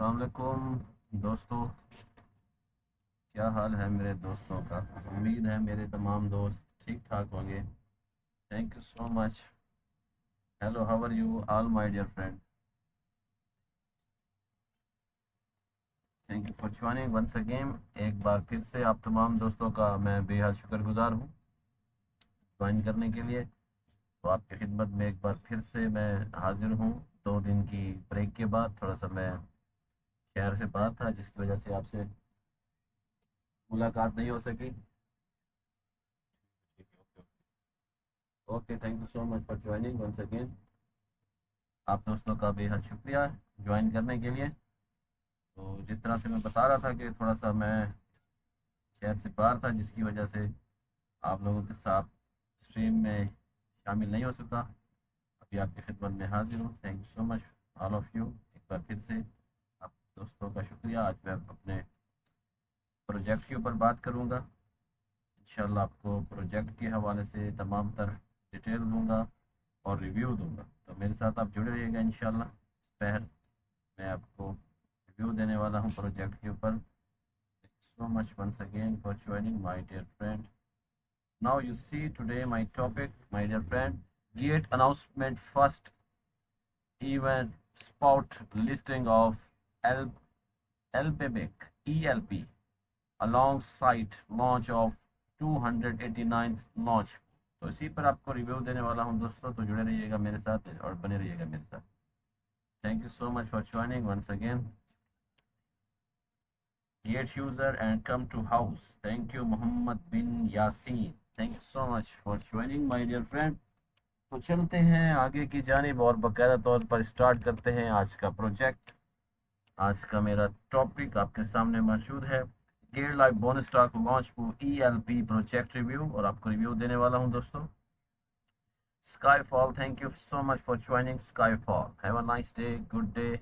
अस्सलाम वालेकुम दोस्तों। क्या हाल है मेरे दोस्तों का। उम्मीद है मेरे तमाम दोस्त ठीक ठाक होंगे। Thank you so much. Hello, how are you all my dear friend. Thank you for joining once again. एक बार फिर से आप तमाम दोस्तों का मैं बेहद शुक्रगुजार हूँ ज्वाइन करने के लिए। तो आपकी खिदमत में एक बार फिर से मैं हाजिर हूँ। 2 दिन की ब्रेक के बाद थोड़ा सा मैं शहर से बाहर था, जिसकी वजह से आपसे मुलाकात नहीं हो सकी। Okay, thank you so much for joining once again. आप दोस्तों का बेहद शुक्रिया ज्वाइन करने के लिए। तो जिस तरह से मैं बता रहा था कि थोड़ा सा मैं शहर से बाहर था, जिसकी वजह से आप लोगों के साथ स्ट्रीम में शामिल नहीं हो सका। अभी आपकी खिदमत में हाजिर हूँ। Thank you so much all of you. एक बार फिर से आप दोस्तों का शुक्रिया। आज मैं अपने प्रोजेक्ट के ऊपर बात करूँगा। इंशाल्लाह आपको प्रोजेक्ट के हवाले से तमाम तर डिटेल दूँगा और रिव्यू दूँगा। तो मेरे साथ आप जुड़े रहिएगा इंशाल्लाह। पहल मैं आपको रिव्यू देने वाला हूँ प्रोजेक्ट के ऊपर। So much once again for joining, my dear friend. Now you see today my topic, my dear friend, GATE announcement first event spot listing of L LPBIC ELP alongside launch of 289th launch। तो इसी पर आपको review देने वाला हूं दोस्तों, तो जुड़े रहिएगा मेरे साथ और बने रहिएगा मेरे साथ। Thank you so much for joining once again. Get user and come to house. Thank you Mohammed bin Yasin. Thank you so much for joining my dear friend. तो चलते हैं आगे की जानिब और बाकायदा तौर पर स्टार्ट करते हैं आज का प्रोजेक्ट। आज का मेरा टॉपिक आपके सामने मौजूद है। Gate live bonus stock launch ELP project review, और आपको रिव्यू देने वाला हूं दोस्तों। Skyfall, thank you so much for joining Skyfall. Have a nice day, good day,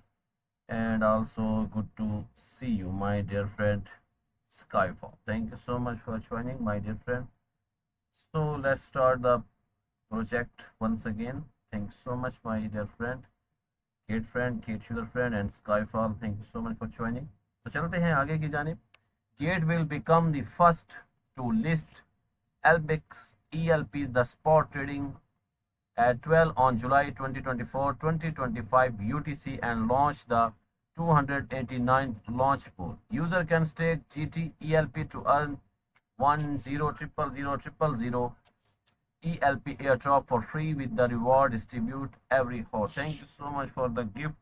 and also good to see you, my dear friend Skyfall. Thank you so much for joining, my dear friend. So let's start the project once again. Thanks so much, my dear friend, Kate Sugar friend, and Skyfall. Thank you so much for joining. तो चलते हैं आगे की जानिब। Gate will become the first to list LBIC's ELP the spot trading at 12 on July 2024-2025 UTC and launch the 289th launch pool. User can stake GT ELP to earn 10,000,000 ELP airdrop for free with the reward distribute every hour. Thank you so much for the gift.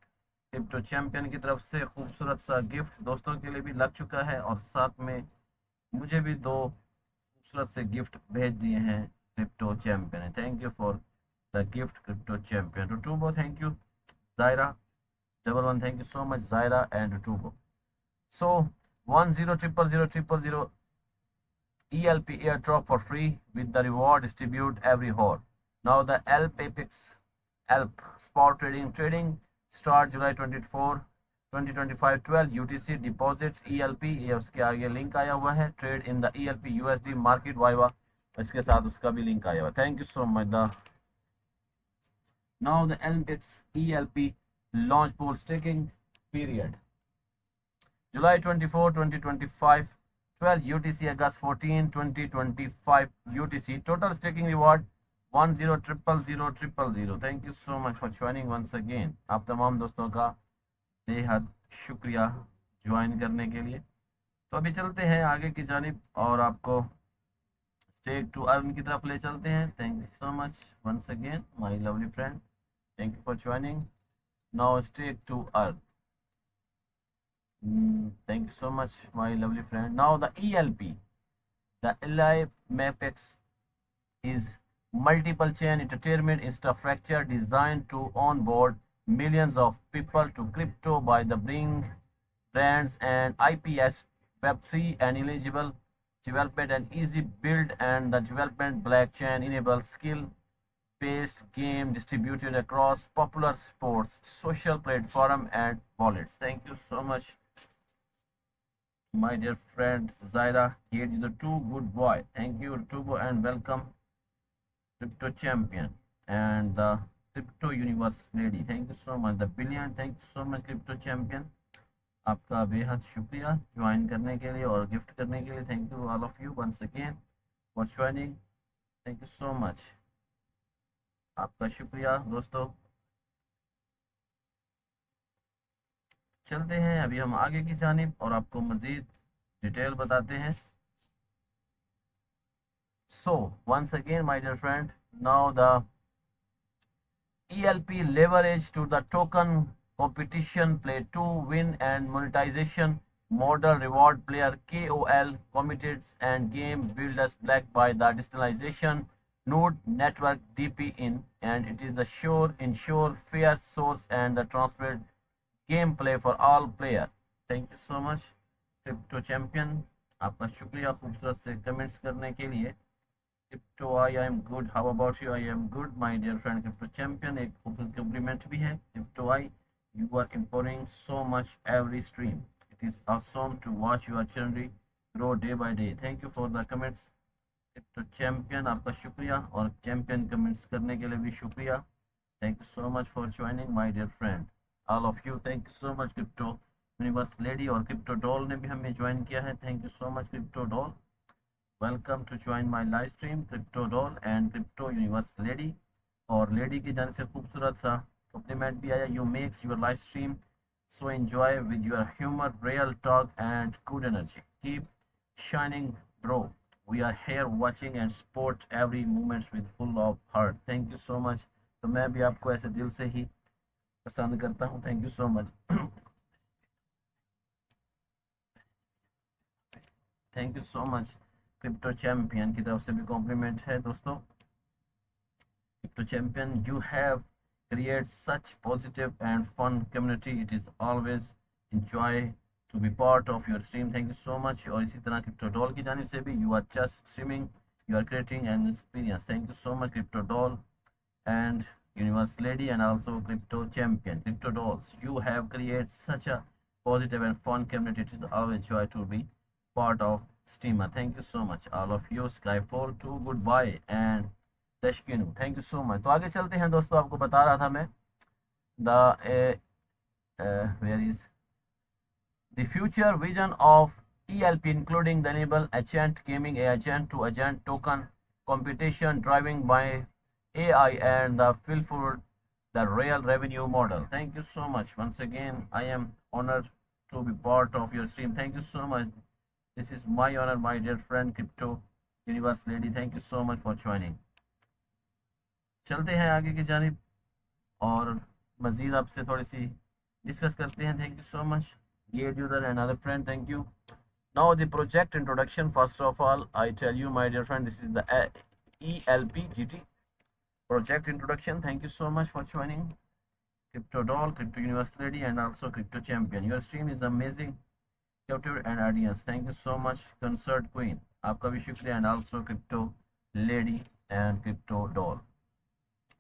Crypto champion की तरफ से खूबसूरत सा gift दोस्तों के लिए भी लग चुका है, और साथ में मुझे भी 2 खूबसूरत से गिफ्ट भेज दिए हैं क्रिप्टो चैंपियन ने। Thank you for the gift crypto champion. रुटूबो thank you. Zaira #1 thank you so much Zaira and Rutubo. So 10,000,000 ELP airdrop for free with the reward distribute every hour. Now the ELP Apex ELP spot trading start July 24 2025 12 UTC deposit ELP, ये उसके आगे link आया हुआ है। Trade in the ELP USD market viva, इसके साथ उसका भी लिंक आया हुआ। Thank you so much. The now the ELP launch pool staking period July 24 2025 12 UTC August 14 2025 UTC total staking reward 10,000,000. Thank you so much for joining once again. आप तमाम दोस्तों का बेहद शुक्रिया ज्वाइन करने के लिए। तो अभी चलते हैं आगे की जानिब और आपको स्टेक टू अर्न की तरफ ले चलते हैं। Thank you so much once again my lovely friend. Thank you for joining. Now stake to earn. Thank you so much, my lovely friend. Now the ELP, the LI Mapex is multiple chain entertainment infrastructure designed to onboard millions of people to crypto by the bring brands and IPS Web3 and eligible development and easy build, and the development blockchain enables skill based game distributed across popular sports, social platform and wallets. Thank you so much, my dear friend Zaira. Here is the two good boy. Thank you, Tubo, and welcome, Crypto Champion and the Crypto Universe Lady. Thank you so much. The Billion, thank you so much, Crypto Champion. आपका बेहद शुक्रिया join करने के लिए और gift करने के लिए। Thank you all of you once again for joining. Thank you so much, आपका शुक्रिया दोस्तों। चलते हैं अभी हम आगे की जानिब और आपको मज़ीद डिटेल बताते हैं। So once again my dear friend, now the ELP leverage to the token competition play to win and monetization model reward player KOL committees and game builders backed by the digitalization node network DP in, and it is the ensure fair source and the transparent gameplay for all player. Thank you so much crypto champion, आपका शुक्रिया खूबसूरत से comments करने के लिए। Crypto I am good, how about you? I am good my dear friend crypto champion, एक खूबसूरत compliment भी है। Crypto I, you are importing so much every stream, it is awesome to watch your journey grow day by day. Thank you for the comments crypto champion, आपका शुक्रिया और champion comments करने के लिए भी शुक्रिया। Thank you so much for joining my dear friend all of you. Thank you so much crypto universe lady और crypto doll ने भी हमें ज्वाइन किया है। Thank you so much crypto doll, welcome to join my live stream crypto doll and crypto universe lady. और lady की जान से खूबसूरत सा कॉम्प्लीमेंट भी आया, you makes your live stream so enjoy with your humour real talk and good energy, keep shining bro, we are here watching and support every moments with full of heart. Thank you so much, तो मैं भी आपको ऐसे दिल से ही पसंद करता हूँ। Thank you so much. Thank you so much crypto champion की तरफ से भी कॉम्प्लीमेंट है दोस्तों। Crypto champion, you have create such positive and fun community, it is always enjoy to be part of your stream. Thank you so much. और इसी तरह crypto doll की जानिब से भी, you are just streaming, you are creating an experience. Thank you so much crypto doll and universe lady and also crypto champion. Crypto dolls, you have created such a positive and fun community, it is always joy to be part of steamer. Thank you so much all of you। Skyfall 2 goodbye and Dashkinu, thank you so much। तो आगे चलते हैं दोस्तों, आपको बता रहा था मैं the where is the future vision of ELP, including the enable agent gaming agent to agent token competition driving by AI and the fulfill the real revenue model. Thank you so much once again. I am honored to be part of your stream. Thank you so much. This is my honor, my dear friend Crypto Universe Lady. Thank you so much for joining. चलते हैं आगे की जानिब और मज़ीद आपसे थोड़ी सी discuss करते हैं। Thank you so much Geared user and other friend, thank you. Now the project introduction. First of all, I tell you my dear friend, this is the ELP GT project introduction. Thank you so much for joining Crypto Doll, Crypto Universe Lady and also Crypto Champion. Your stream is amazing, captive and audience. Thank you so much Concert Queen, आपका भी शुक्रिया, and also Crypto Lady and Crypto Doll.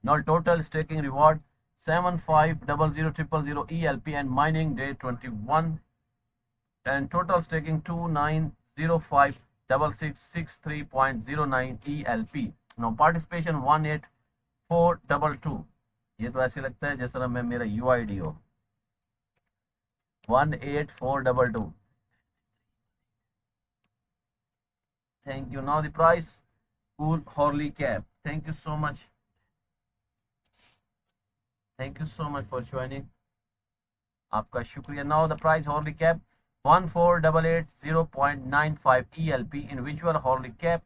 Now total staking reward 750000 ELP and mining day 21 and total staking 29056663.09 ELP. Now participation 18422। ये तो ऐसे लगता है जैसा मैं मेरा UID हो 18422। Thank you. Now the price cool Horley cap. Thank you so much. Thank you so much for joining. आपका शुक्रिया। Now the price Horley cap 14880.95 ELP, individual Horley cap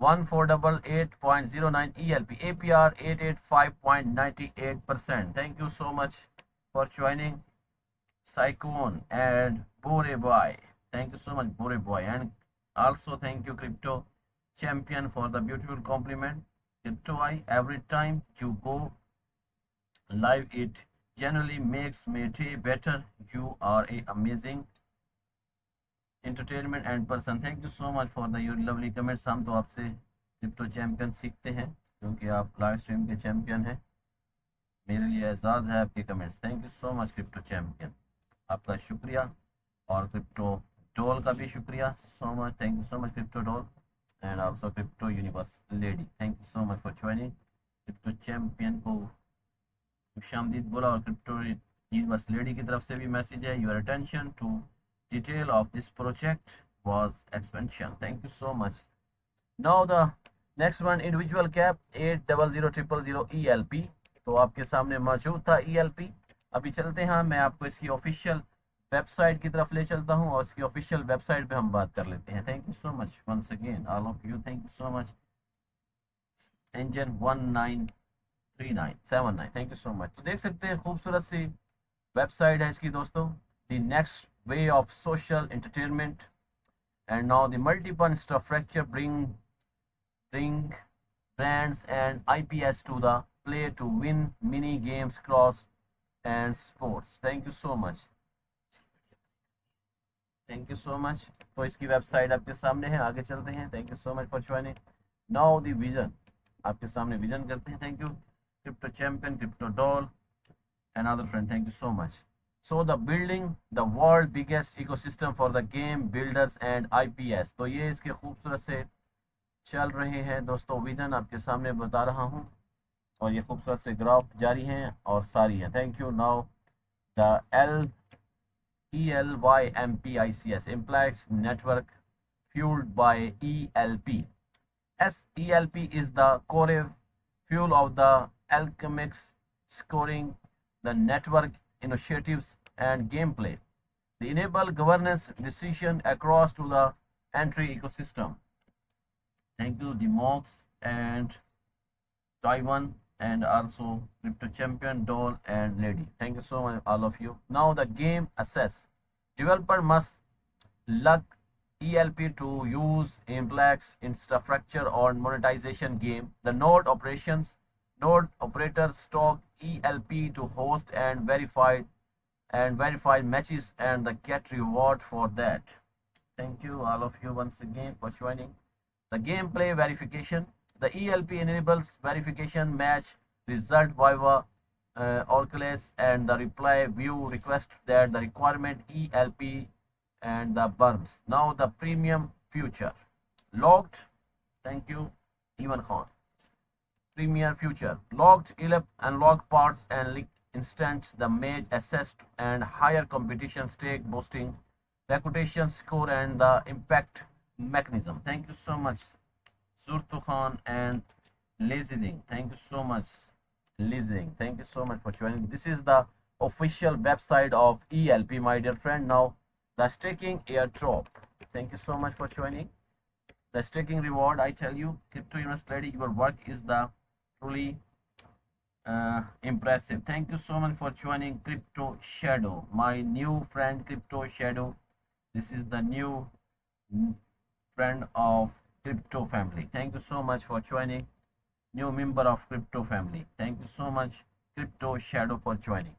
14880.09 ELP, APR 885.98%. Thank you so much for joining Cyclone and Bore Boy. Thank you so much Bore Boy, and also thank you Crypto Champion for the beautiful compliment. Crypto I, every time you go live it generally makes me day better. You are a amazing entertainment and person. Thank you so much for the your lovely comments। हम तो आपसे crypto champion सीखते हैं क्योंकि आप live stream के champion हैं। मेरे लिए एजाज़ है आपके comments. Thank you so much crypto champion, आपका शुक्रिया। और क्रिप्टो डॉल का भी शुक्रिया सो much. Thank you so much crypto doll and also crypto universe lady. Thank you so much for joining. Crypto champion को खुशामदीद बोला और क्रिप्टो यूनिवर्स लेडी की तरफ से भी मैसेज है, your attention to detail of this project was expansion. Thank you so much. Now the next one, individual cap 800000 ELP, तो आपके सामने मौजूद था ELP। अभी चलते हैं, मैं आपको इसकी ऑफिशियल वेबसाइट की तरफ ले चलता हूं और इसकी ऑफिशियल वेबसाइट पे हम बात कर लेते हैं। Thank you so much once again all of you, thank you so much. Engine 193979, thank you so much. तो देख सकते हैं खूबसूरत सी वेबसाइट है इसकी दोस्तों, the next way of social entertainment and now the multiple infrastructure bring brands and IPs to the play to win mini games, cross and sports. Thank you so much. Thank you so much. तो इसकी website आपके सामने है, आगे चलते हैं। Thank you so much for joining. Now the vision, आपके सामने विजन करते हैं। Thank you crypto champion, crypto doll and other friend, thank you so much. So the building the world biggest ecosystem for the game builders and IPS, तो ये इसके खूबसूरत से चल रहे हैं दोस्तों विजन, आपके सामने बता रहा हूं, और ये खूबसूरत से ग्राफ जारी हैं और सारी हैं। Thank you. Now the ELYMPICS implies network fueled by ELP. ELP is the core fuel of the alchemics, scoring the network initiatives and gameplay. They enable governance decision across to the entry ecosystem. Thank you, the Mox and Taiwan, and also Crypto Champion, Doll and Lady. Thank you so much, all of you. Now the game assess. Developer must lug ELP to use Implex infrastructure or monetization game. The node operators stock ELP to host and verify matches and the get reward for that. Thank you all of you once again for joining. The gameplay verification. The ELP enables verification match result via Oracles and the reply view request that the requirement ELP and the burns. Now the premium future. Logged. Thank you, Ivan Khan. Premier future. Logged ELP unlock parts and leak instance the mage assessed and higher competition stake boosting reputation score and the impact mechanism. Thank you so much, Surtu Khan and Lazing. Thank you so much, Lazing. Thank you so much for joining. This is the official website of ELP, my dear friend. Now, the staking airdrop. Thank you so much for joining. The staking reward, I tell you, Crypto Universe Lady, your work is the truly impressive. Thank you so much for joining Crypto Shadow, my new friend Crypto Shadow. This is the new friend of Crypto family. Thank you so much for joining, new member of Crypto family. Thank you so much, Crypto Shadow, for joining.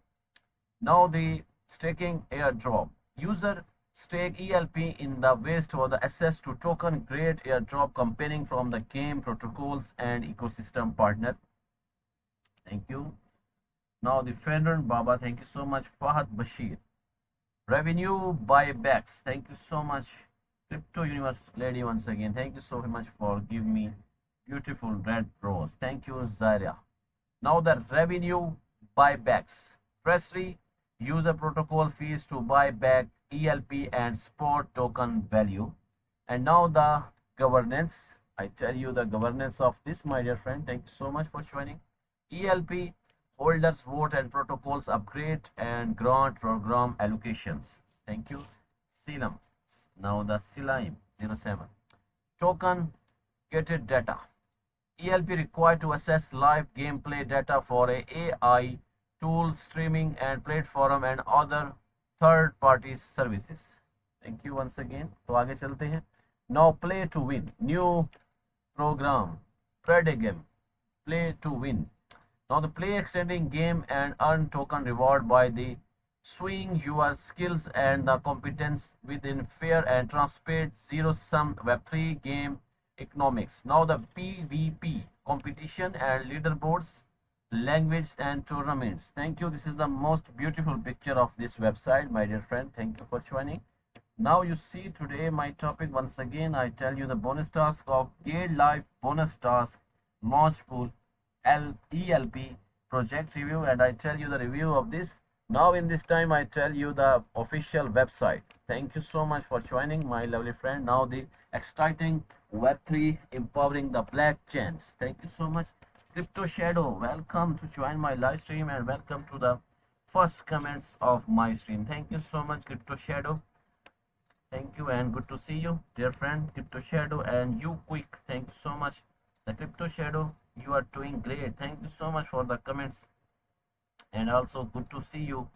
Now the staking airdrop. User stake ELP in the waste for the access to token great airdrop campaigning from the game protocols and ecosystem partner. Thank you. Now the Fedran Baba, thank you so much. Fahad Bashir. Revenue buybacks. Thank you so much, Crypto Universe Lady, once again. Thank you so much for giving me beautiful red rose. Thank you, Zaria. Now the revenue buybacks. Firstly, user protocol fees to buy back ELP and spot token value. And now the governance. I tell you the governance of this, my dear friend. Thank you so much for joining. ELP holders vote and protocols upgrade and grant program allocations. Thank you. Silam. Now the Silaim 07. Token gated data. ELP required to access live gameplay data for a AI tool streaming and platform and other third party services. Thank you once again. तो आगे चलते हैं. Now play to win. New program. Predegame. Play to win. Now the play extending game and earn token reward by the swing your skills and the competence within fair and transparent zero-sum Web3 game economics. Now the PvP competition and leaderboards, language and tournaments. Thank you. This is the most beautiful picture of this website, my dear friend. Thank you for joining. Now you see today my topic once again. I tell you the bonus task of Gate Live bonus task launch pool ELP project review, and I tell you the review of this. Now in this time I tell you the official website. Thank you so much for joining, my lovely friend. Now the exciting Web3 empowering the blockchains. Thank you so much. Crypto Shadow, welcome to join my live stream and welcome to the first comments of my stream. Thank you so much, Crypto Shadow. Thank you and good to see you, dear friend, Crypto Shadow, and you quick. Thank you so much. The Crypto Shadow, you are doing great. Thank you so much for the comments and also good to see you,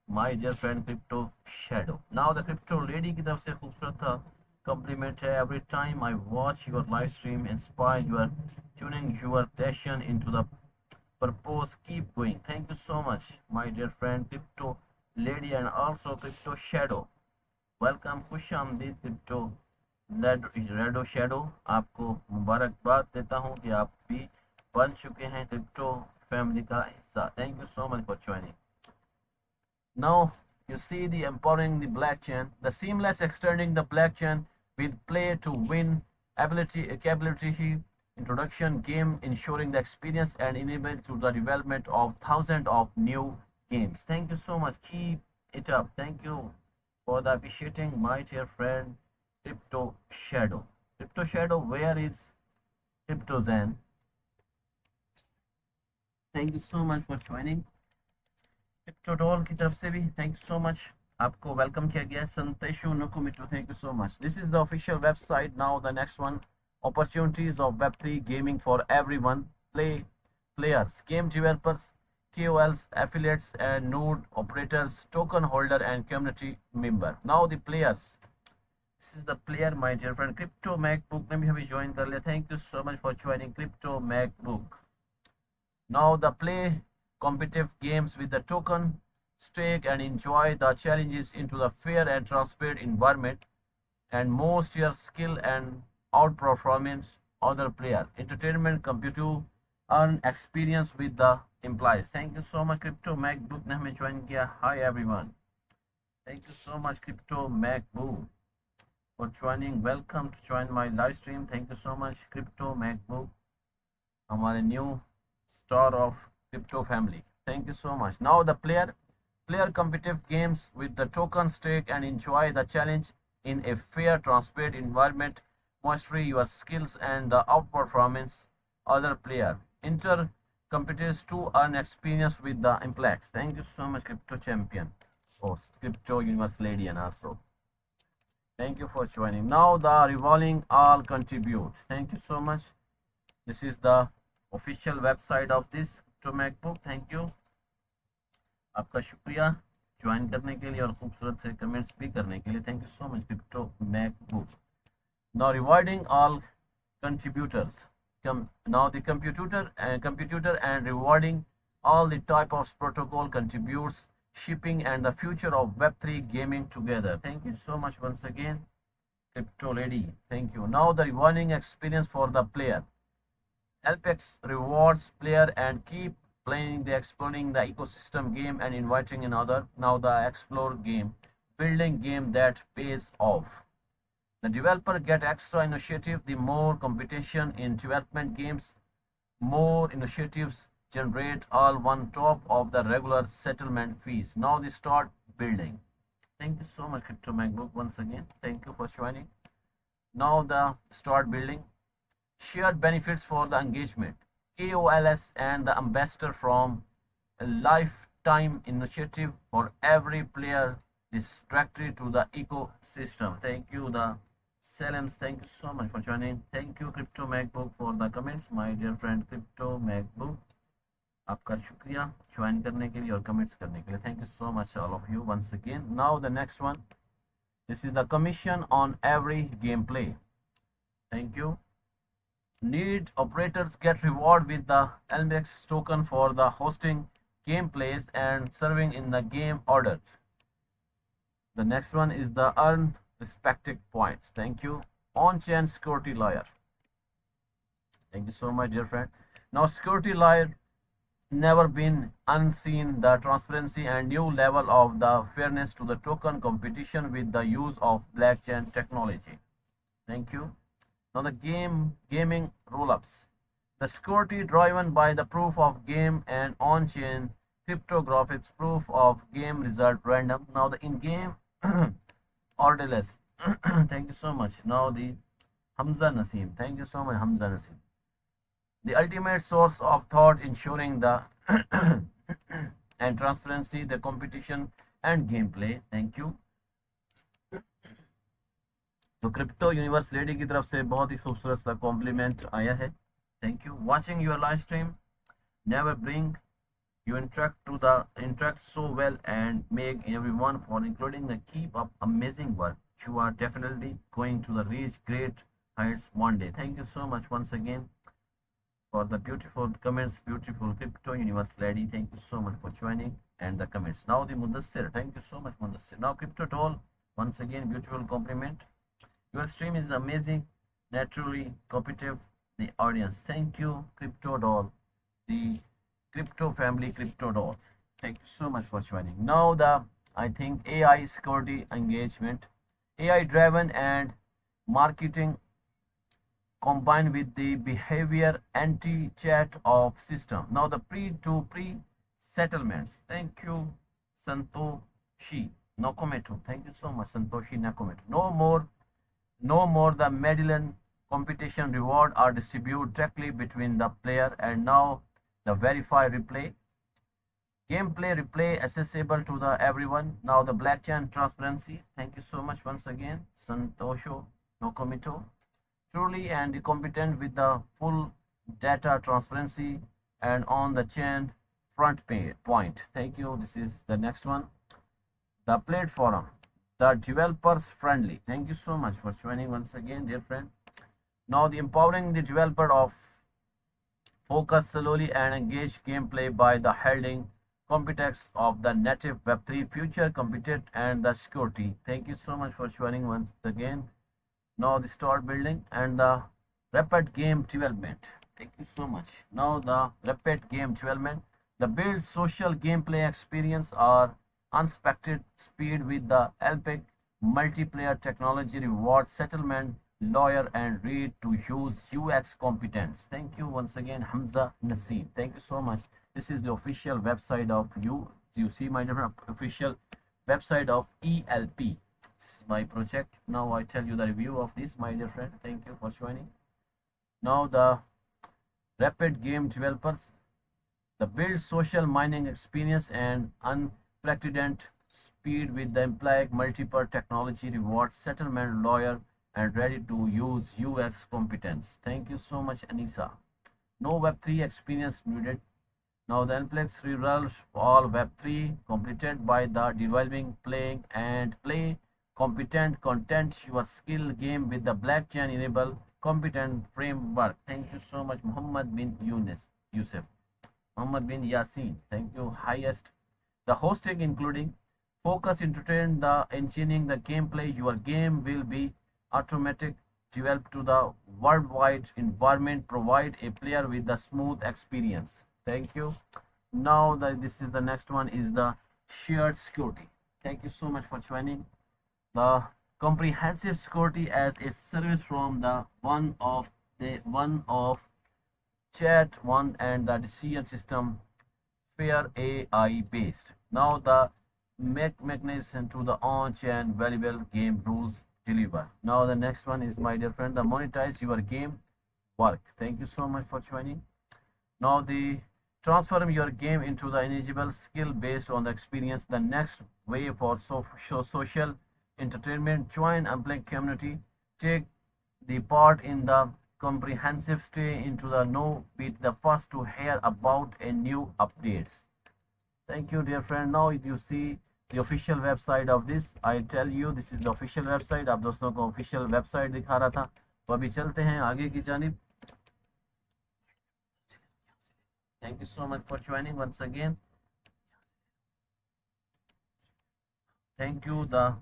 my dear friend Crypto Shadow. Now the Crypto Lady की तरफ से खूबसूरत था compliment है. Every time I watch your live stream, inspire your tuning your passion into the purpose. Keep going. Thank you so much, my dear friend Crypto Lady and also Crypto Shadow. Welcome, खुश आमदीद crypto redo shadow. आपको मुबारकबाद देता हूँ कि आप भी बन चुके हैं क्रिप्टो फैमिली का हिस्सा. Thank you so much for joining. Now you see the empowering the blockchain, the seamless extending the blockchain with play to win capability introduction game, ensuring the experience and enable to the development of thousands of new games. Thank you so much. Keep it up. Thank you for the appreciating my dear friend Crypto Shadow. Crypto Shadow, where is Crypto Zen? Thank you so much for joining. क्रिप्टोडॉल की तरफ से भी thank you so much. आपको welcome किया गया है. संतेशु नकुमिटो, thank you so much. This is the official website. Now the next one, opportunities of Web3 gaming for everyone. Players, game developers, KOLs, affiliates and node operators, token holder and community member. Now the players. This is the player, my dear friend. Crypto MacBook ने भी हमें join कर लिया. Thank you so much for joining Crypto MacBook. Now the play competitive games with the token, stake and enjoy the challenges into the fair and transparent environment and most your skill and outperformance other player. Entertainment, compute, earn experience with the employees. Thank you so much Crypto MacBook ने हमें join किया. Hi everyone. Thank you so much Crypto MacBook for joining. Welcome to join my live stream. Thank you so much Crypto MacBook, हमारे new star of Crypto family. Thank you so much. Now the player competitive games with the token stake and enjoy the challenge in a fair, transparent environment. Master your skills and the outperformance other player. Enter competitors to earn experience with the Implex. Thank you so much, Crypto champion. Oh, Crypto Universe Lady and also. Thank you for joining. Now the revolving all contribute. Thank you so much. This is the official website of this Crypto MacBook. Thank you. आपका शुक्रिया join करने के लिए और खूबसूरत से comments भी करने के लिए. Thank you so much Crypto MacBook. Now rewarding all contributors. Now the computer and rewarding all the type of protocol contributes, shipping and the future of Web3 gaming together. Thank you so much once again, Crypto Lady. Thank you. Now the rewarding experience for the player. LPX rewards player and keep playing the exploring the ecosystem game and inviting another. Now the explore game, building game that pays off. The developer get extra initiative. The more competition in development games, more initiatives generate all one top of the regular settlement fees. Now they start building. Thank you so much Crypto MacBook once again. Thank you for joining. Now the start building. Shared benefits for the engagement. KOLs and the ambassador from a lifetime initiative for every player distracted to the ecosystem. Thank you the Salems. Thank you so much for joining. Thank you Crypto MacBook for the comments, my dear friend Crypto MacBook. आपका शुक्रिया join करने के लिए और comments करने के लिए. Thank you so much all of you once again. Now the next one. This is the commission on every gameplay. Thank you. Need operators get reward with the LMX token for the hosting gameplays and serving in the game order. The next one is the earn respected points. Thank you. On-chain security layer. Thank you so much, dear friend. Now security layer never been unseen the transparency and new level of the fairness to the token competition with the use of blockchain technology. Thank you. Now the gaming roll-ups. The security driven by the proof of game and on-chain cryptographics proof of game result random. Now the in-game Ordeles. Thank you so much. Now the Hamza Naseem. Thank you so much, Hamza Naseem. The ultimate source of thought, ensuring the and transparency, the competition and gameplay. Thank you. तो crypto universe lady की तरफ से बहुत ही खूबसूरत सा complement आया है. Thank you. Watching your live stream never bring you interact so well and make everyone for including the keep up amazing work. You are definitely going to the reach great heights one day. Thank you so much once again for the beautiful comments, beautiful crypto universe lady. Thank you so much for joining and the comments. Now the Mudassir. Thank you so much, Mudassir. Now crypto doll. Once again, beautiful compliment. Your stream is amazing, naturally competitive. The audience. Thank you, crypto doll. The crypto family, crypto doll. Thank you so much for joining. Now the I think AI security engagement, AI driven and marketing combined with the behavior anti-chat of system. Now the pre settlements. Thank you, Santoshi Nakamoto. Thank you so much, Santoshi Nakamoto. No more the Medallion competition reward are distributed directly between the player, and now the verify replay. Gameplay replay accessible to the everyone. Now the blockchain transparency. Thank you so much once again, Santosho Nakamoto. Truly and competent with the full data transparency and on the chain front point. Thank you. This is the next one. The platform, the developers friendly. Thank you so much for joining once again, dear friend. Now the empowering the developer of focus slowly and engage gameplay by the holding competence of the native Web3 future competent and the security. Thank you so much for joining once again. Now the start building and the rapid game development. Thank you so much. Now the rapid game development. The build social gameplay experience are unexpected speed with the epic multiplayer technology reward settlement lawyer and read to use UX competence. Thank you once again, Hamza Naseem. Thank you so much. This is the official website of you see my different official website of ELP. My project. Now I tell you the review of this, my dear friend. Thank you for joining. Now the rapid game developers, the build social mining experience and unprecedented speed with the implied multiple technology reward settlement lawyer and ready to use UX competence. Thank you so much, Anisa. No Web3 experience needed. Now the Nplex results all Web3 completed by the developing, playing and play competent content your skill game with the blockchain enable competent framework. Thank you so much, Muhammad bin Yusuf. Muhammad bin Yasin. Thank you. Highest. The hosting including focus entertain the engineering the gameplay. Your game will be automatic developed to the worldwide environment. Provide a player with the smooth experience. Thank you. Now this is the next one is the shared security. Thank you so much for joining. The comprehensive security as a service from the one of chat one and the decision system fair AI based. Now the mechanism to the on-chain valuable game rules deliver. Now the next one is my dear friend the monetize your game work. Thank you so much for joining. Now the transform your game into the eligible skill based on the experience. The next way for social entertainment. Join Unplugged community. Take the part in the comprehensive stay into the know. Be the first to hear about a new updates. Thank you, dear friend. Now you see the official website of this. I tell you this is the official website. आप दोस्तों को official website दिखा रहा था. तो अभी चलते हैं आगे की जानिब. Thank you so much for joining once again. Thank you, the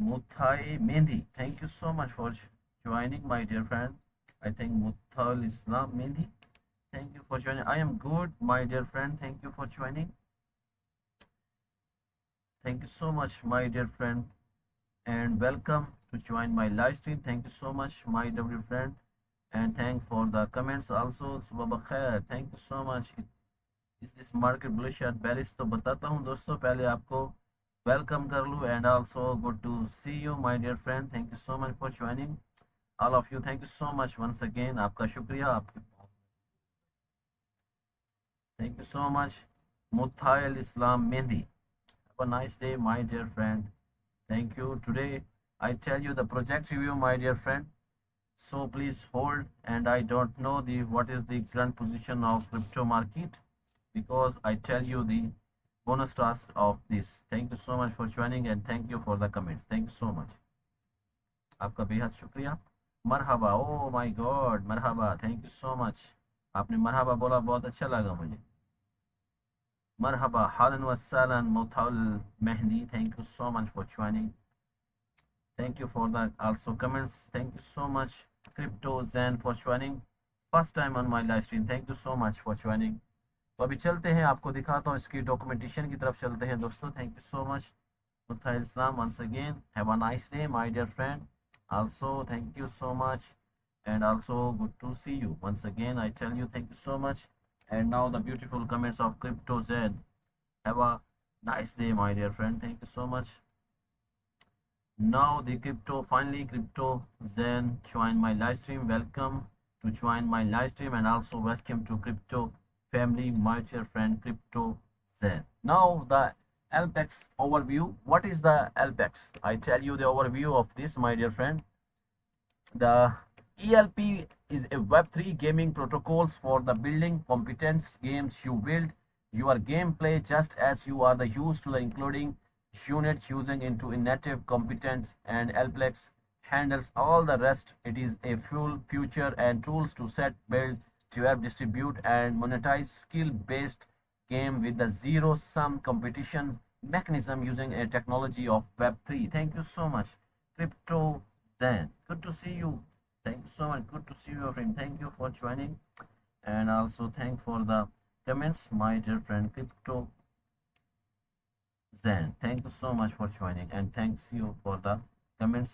Muthai Mendi. Thank you so much for joining, my dear friend. I think Muthal Islam Mendi. Thank you for joining. I am good, my dear friend. Thank you for joining. Thank you so much, my dear friend, and welcome to join my live stream. Thank you so much, my dear friend, and thank for the comments also. Subah khair. Thank you so much. Is this market bullish or bearish? तो बताता हूँ दोस्तों. पहले आपको welcome Karlu, and also good to see you, my dear friend. Thank you so much for joining. All of you, thank you so much once again. आपका शुक्रिया आपके Thank you so much. Muthail Islam Mendi. Have a nice day, my dear friend. Thank you. Today, I tell you the project review, my dear friend. So please hold. And I don't know the what is the current position of crypto market because I tell you the bonus task of this. Thank you so much for joining and thank you for the comments. Thank you so much. आपका बेहद शुक्रिया. मरहबा. Oh my God. Marhaba. Thank you so much. आपने मरहबा बोला बहुत अच्छा लगा मुझे. Marhaba, Halan Wasalan, Motaul Mehdi. Thank you so much for joining. Thank you for the also comments. Thank you so much, Crypto Zen, for joining. First time on my live stream. Thank you so much for joining. तो अभी चलते हैं, आपको दिखाता हूँ इसकी documentation की तरफ चलते हैं दोस्तों. Thank you so much. Muthail Islam once again. Have a nice day, my dear friend. Also, thank you so much. And also, good to see you. Once again, I tell you, thank you so much. And now the beautiful comments of Crypto Zen. Have a nice day, my dear friend. Thank you so much. Now the finally Crypto Zen join my live stream. Welcome to join my live stream and also welcome to Crypto family, my dear friend Crypto Zen. Now the LPEX overview. What is the LPEX? I tell you the overview of this, my dear friend. The ELP is a Web3 gaming protocols for the building competence games. You build your gameplay just as you are the used to the including unit using into a native competence, and LPlex handles all the rest. It is a full future and tools to set, build, develop, distribute, and monetize skill-based game with the zero-sum competition mechanism using a technology of Web3. Thank you so much, Crypto Zen. Good to see you. Thank you so much. Good to see you, friend. Thank you for joining, and also thank for the comments, my dear friend Crypto Zen. Thank you so much for joining and thanks you for the comments.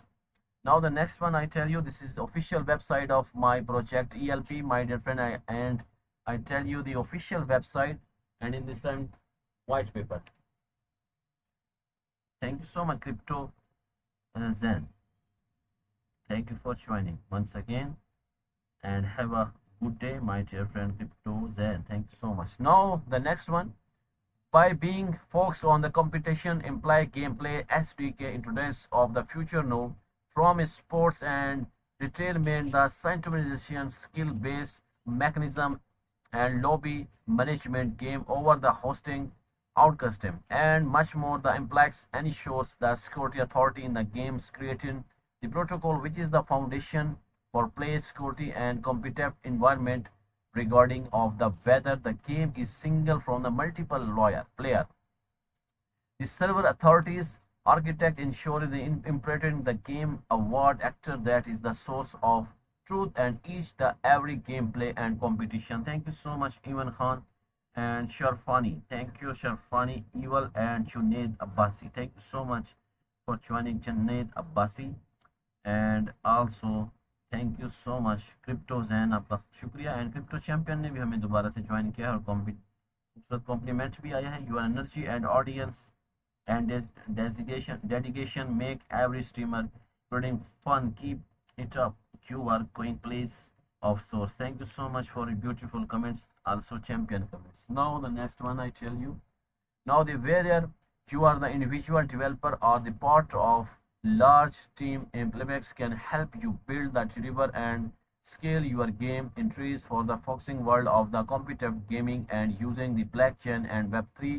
Now the next one, I tell you, this is the official website of my project ELP, my dear friend. I tell you the official website, and in this time white paper. Thank you so much, Crypto Zen. Thank you for joining once again and have a good day, my dear friend Crypto Zen. Thank you so much. Now the next one, by being focused on the competition imply gameplay SDK introduce of the future node from sports and retailment, the centralization skill-based mechanism and lobby management game over the hosting out custom and much more. The implies ensures the security authority in the games creating the protocol which is the foundation for play security and competitive environment regarding of the whether the game is single from the multiple player. The server authorities architect ensure the implementing the game award actor that is the source of truth and each the every gameplay and competition. Thank you so much, Ivan Khan and Sharfani. Thank you, Sharfani, Evil and Junaid Abbasi. Thank you so much for joining, Junaid Abbasi. And also thank you so much crypto Jain, आपका शुक्रिया. And crypto champion ने भी हमें दोबारा से join किया और खूबसूरत कॉम्प्लीमेंट भी आया है. Your energy and audience and dedication make every streamer including fun keep it up. You are going place of source. Thank you so much for beautiful comments, also champion comments. Now the next one I tell you. Now the where you are the individual developer or the part of large team, implements can help you build the deliver and scale your game entries for the focusing world of the competitive gaming and using the blockchain and web3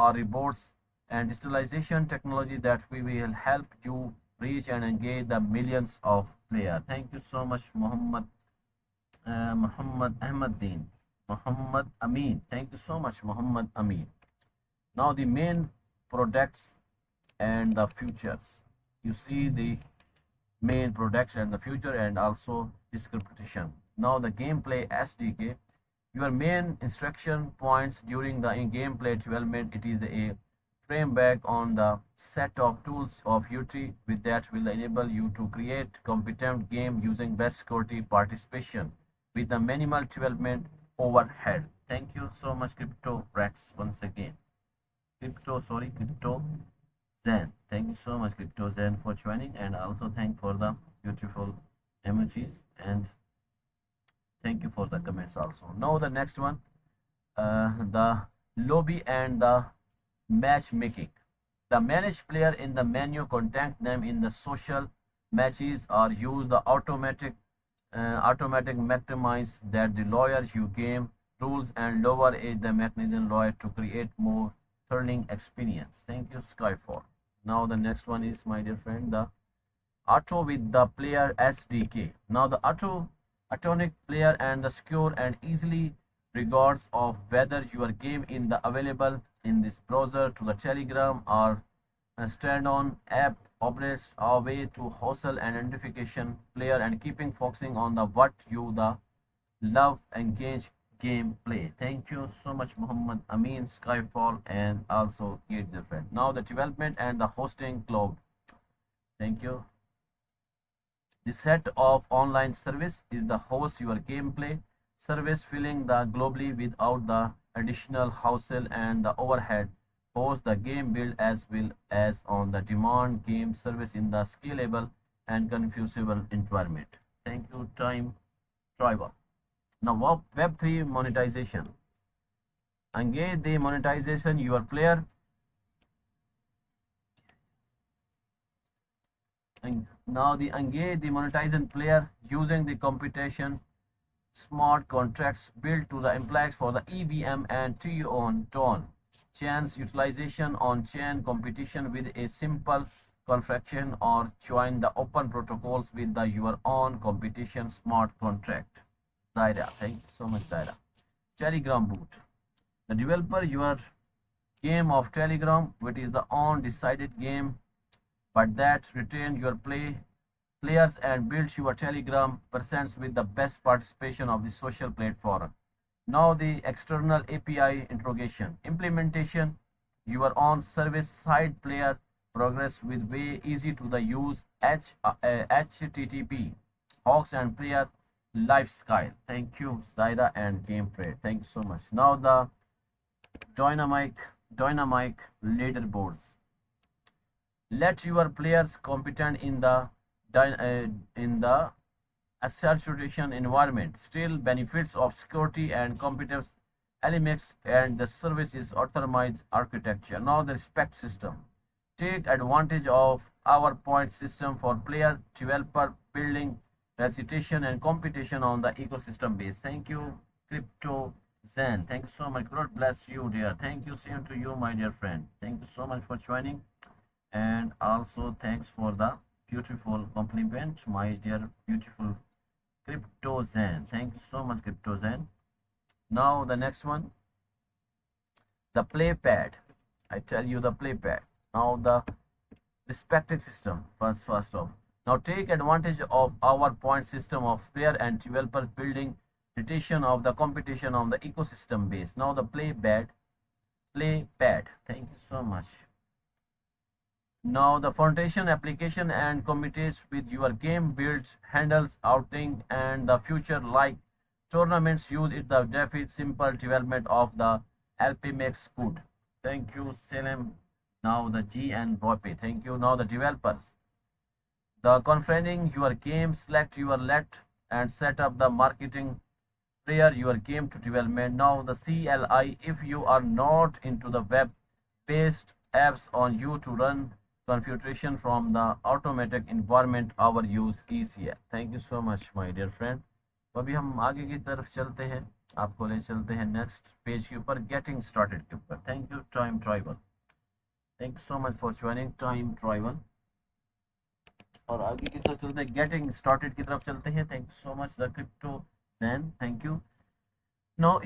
or rewards and digitalization technology that we will help you reach and engage the millions of players. Thank you so much, Muhammad Ahmaddin, Muhammad Amin. Thank you so much, Muhammad Amin. Now the main products and the futures. You see the main products and the future and also description. Now the gameplay SDK, your main instruction points during the gameplay development. It is a framework on the set of tools of Unity with that will enable you to create competent game using best security participation with the minimal development overhead. Thank you so much, Crypto Rex, once again. Crypto so much, CryptoZen, for joining, and also thank for the beautiful emojis, and thank you for the comments also. Now the next one, the lobby and the matchmaking. The managed player in the menu contact them in the social matches or use the automatic maximize that the lawyers you game rules and lower age the mechanism lawyer to create more thrilling experience. Thank you, Skyfall. Now the next one is, my dear friend, the auto with the player SDK. Now the atomic player and the secure and easily regards of whether your game in the available in this browser to the Telegram or a stand-on app operates a way to hustle and identification player and keeping focusing on the what you the love engage gameplay. Thank you so much, Muhammad Amin, Skyfall, and also Kate Different. Now the development and the hosting cloud. Thank you. The set of online service is the host your gameplay service filling the globally without the additional hassle and the overhead. Host the game build as well as on the demand game service in the scalable and confusable environment. Thank you, Time Tribal. Now Web3 monetization. Engage the monetization your player. And now the engage the monetization player using the computation smart contracts built to the implex for the EVM and tone chains utilization on chain competition with a simple configuration or join the open protocols with the your own competition smart contract. Zaira, thank you so much, Zaira. Telegram boot. The developer your game of Telegram, which is the own decided game but that retain your players and builds your Telegram presents with the best participation of the social platform. Now the external API integration implementation, your own service side player progress with way easy to the use HTTP Hawks and player lifestyle. Thank you, Zaira and Gameplay. Thank you so much. Now the dynamic leaderboards. Let your players competent in the association environment. Still benefits of security and competitive elements and the service is optimized architecture. Now the respect system. Take advantage of our point system for player developer building recitation and competition on the ecosystem base. Thank you, Crypto Zen. Thank you so much. God bless you, dear. Thank you. Same to you, my dear friend. Thank you so much for joining. And also thanks for the beautiful compliment, my dear beautiful Crypto Zen. Thank you so much, Crypto Zen. Now the next one, the playpad. I tell you the playpad. Now the respected system first off. Now take advantage of our point system of player and developer building retention of the competition on the ecosystem base. Now the playpad. Thank you so much. Now the foundation application and committees with your game builds, handles, outing and the future like tournaments use it the definite simple development of the LP makes good. Thank you, Selim. Now the G and Bope. Thank you. Now the developers. The configuring your game, select your let and set up the marketing prior your game to development. Now the CLI if you are not into the web based apps on you to run configuration from the automatic environment our use easier. Thank you so much, my dear friend. तो अभी हम आगे की तरफ चलते हैं, आपको ले चलते हैं नेक्स्ट पेज के ऊपर, गेटिंग स्टार्टेड के ऊपर. Thank you, time tribal. Thank you so much for joining, time tribal. और आगे की तरफ चलते हैं, गेटिंग स्टार्टेड की तरफ चलते हैं. Thank you so much the crypto Dan. Thank you. Now,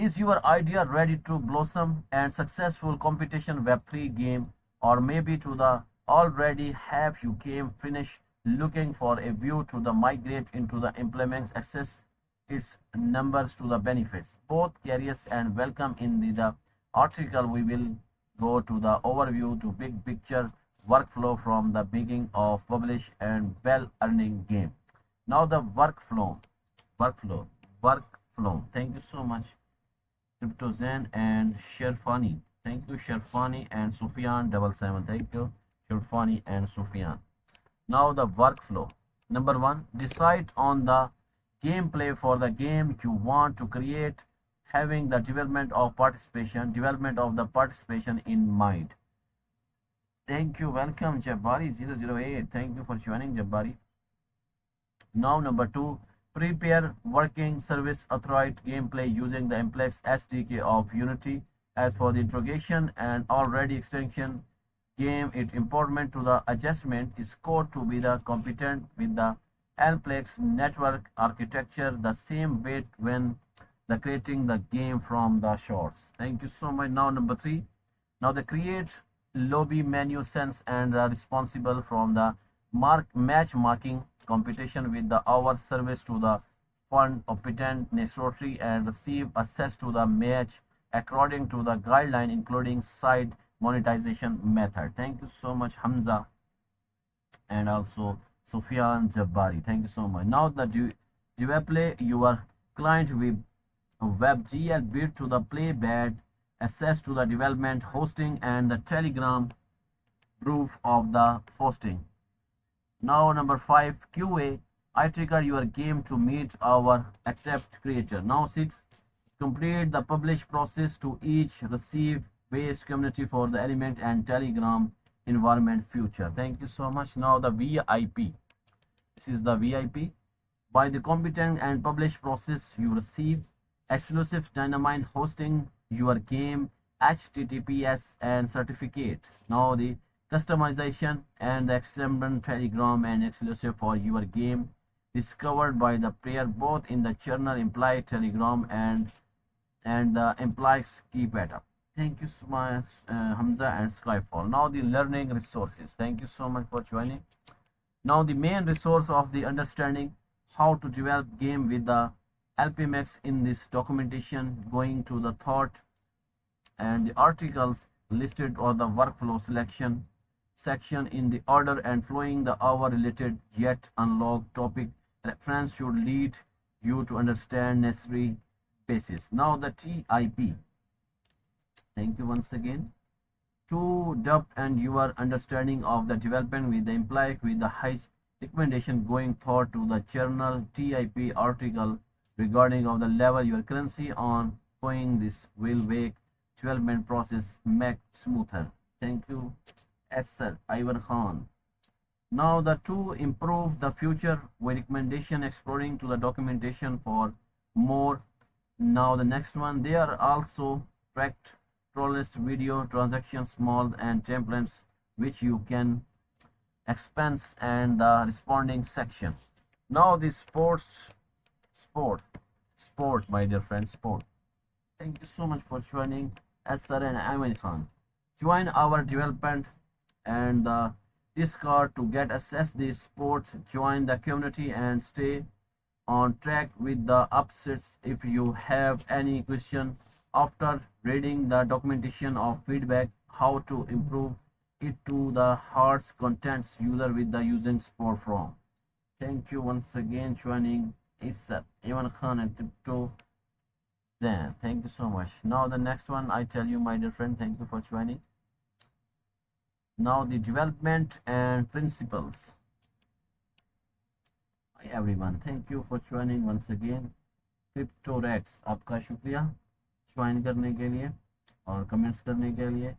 is your idea ready to blossom and successful competition Web3 game, or maybe to the already have you game finished looking for a view to the migrate into the implements access its numbers to the benefits both carriers and welcome in the article we will go to the overview to big picture workflow from the beginning of publish and well earning game. Now the workflow. Thank you so much, CryptoZen and Sherfani. Thank you, Sherfani and Sufyan 77. Thank you, Shurfani and Sufyan. Now the workflow. Number one, decide on the gameplay for the game you want to create, having the development of the participation in mind. Thank you. Welcome, Jabari008. Thank you for joining, Jabari. Now, number two, prepare working service authorized gameplay using the Implex SDK of Unity. As for the interrogation and already extension game, it important to the adjustment is code to be the competent with the Alplex network architecture, the same weight when the creating the game from the shorts. Thank you so much. Now, number three, now the create lobby menu sense and responsible from the match marking competition with the our service to the fund competent necessary and receive access to the match according to the guideline including side monetization method. Thank you so much, Hamza, and also Sufyan Jabbari. Thank you so much. Now the develop your client with WebGL bid to the playback, access to the development hosting and the Telegram proof of the hosting. Now number 5, QA. I trigger your game to meet our accept creator. Now 6, complete the publish process to each receive based community for the element and Telegram environment future. Thank you so much. Now the VIP. This is the VIP. By the competent and publish process, you receive exclusive dynamite hosting your game, HTTPS and certificate. Now the customization and the extended Telegram and exclusive for your game discovered by the player both in the channel implied Telegram and the implies key beta. Thank you so much, Hamza and Skyfall. Now the learning resources. Thank you so much for joining. Now the main resource of the understanding how to develop game with the LPMX in this documentation, going to the thought and the articles listed or the workflow selection section in the order and flowing the hour related yet unlocked topic reference should lead you to understand necessary basis. Now the TIP. Thank you once again. To depth and your understanding of the development with the implied with the high recommendation going forward to the journal TIP article regarding of the level your currency on going this will make development process make smoother. Thank you, Sir Ivan Khan. Now the to improve the future with recommendation exploring to the documentation for more. Now the next one, they are also tracked list video transactions small and templates which you can expense and the responding section. Now the sport, my dear friends, sport. Thank you so much for joining, Sir and Ivan Khan. Join our development and the Discord to get access the sports. Join the community and stay on track with the updates. If you have any question after reading the documentation of feedback, how to improve it to the heart's contents user with the using sport from. Thank you once again joining Isab, Ivan Khan and Crypto Zen. Thank you so much. Now the next one I tell you, my dear friend, thank you for joining. Now the development and principles. Hi everyone, thank you for joining once again. CryptoRex, आपका शुक्रिया join करने के लिए और comments करने के लिए।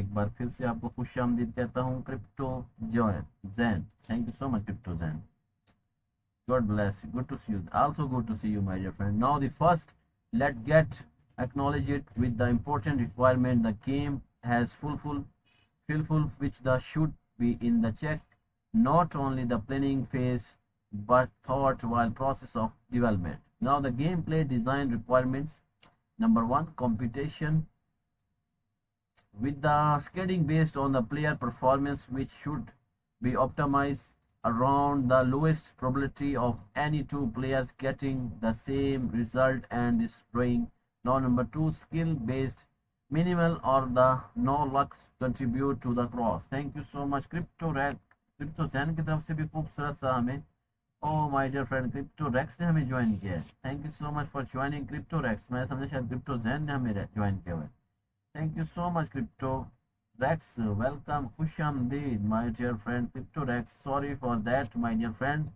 एक बार फिर से आपको खुश आमदीद कहता हूँ। Crypto Jain, thank you so much crypto Jain, God bless you, good to see you, also good to see you my dear friend. Now the first, let's get acknowledge it with the important requirement the game has fulfill which the should be in the check, not only the planning phase but thought while process of development. Now the gameplay design requirements. Number one, computation with the scaling based on the player performance which should be optimized around the lowest probability of any two players getting the same result and destroying. Now number two, skill based minimal or the no luck contribute to the cross. Thank you so much crypto Zen की तरफ से भी खूबसूरत सा हमें, oh my dear friend crypto Rex ने हमें join किया है। Thank you so much for joining crypto Rex. मैं समझा शायद क्रिप्टो जैन ने हमें ज्वाइन किया हुआ है। Thank you so much crypto Rex, welcome. Khusham my dear friend. Crypto Rex, sorry for that, my dear friend.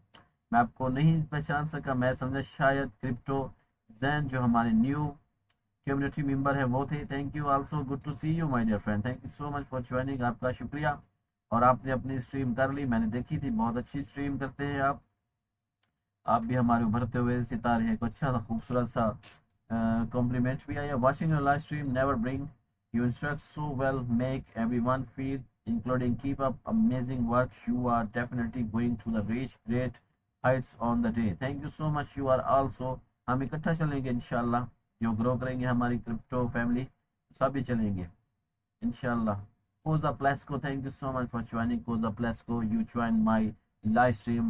मैं आपको नहीं पहचान सका, मैं समझा शायद क्रिप्टो जैन जो हमारे न्यू कम्युनिटी मेंबर है वो थे। Thank you also, good to see you my dear friend, thank you so much for joining, आपका शुक्रिया। और आपने अपनी स्ट्रीम कर ली, मैंने देखी थी, बहुत अच्छी स्ट्रीम करते हैं आप भी हमारे उभरते हुए सितारे हैं। एक अच्छा सा खूबसूरत सा कॉम्प्लीमेंट भी आया। Watching your live stream never bring you instruct so well, make everyone feel including keep up amazing work, you are definitely going to the reach great heights on the day. Thank you so much, you are also. हम इकट्ठा चलेंगे इंशाल्लाह, जो grow करेंगे हमारी crypto family, सभी चलेंगे इंशाल्लाह। Koza Plasco, thank you so much for joining. Koza Plasco, you joined my live stream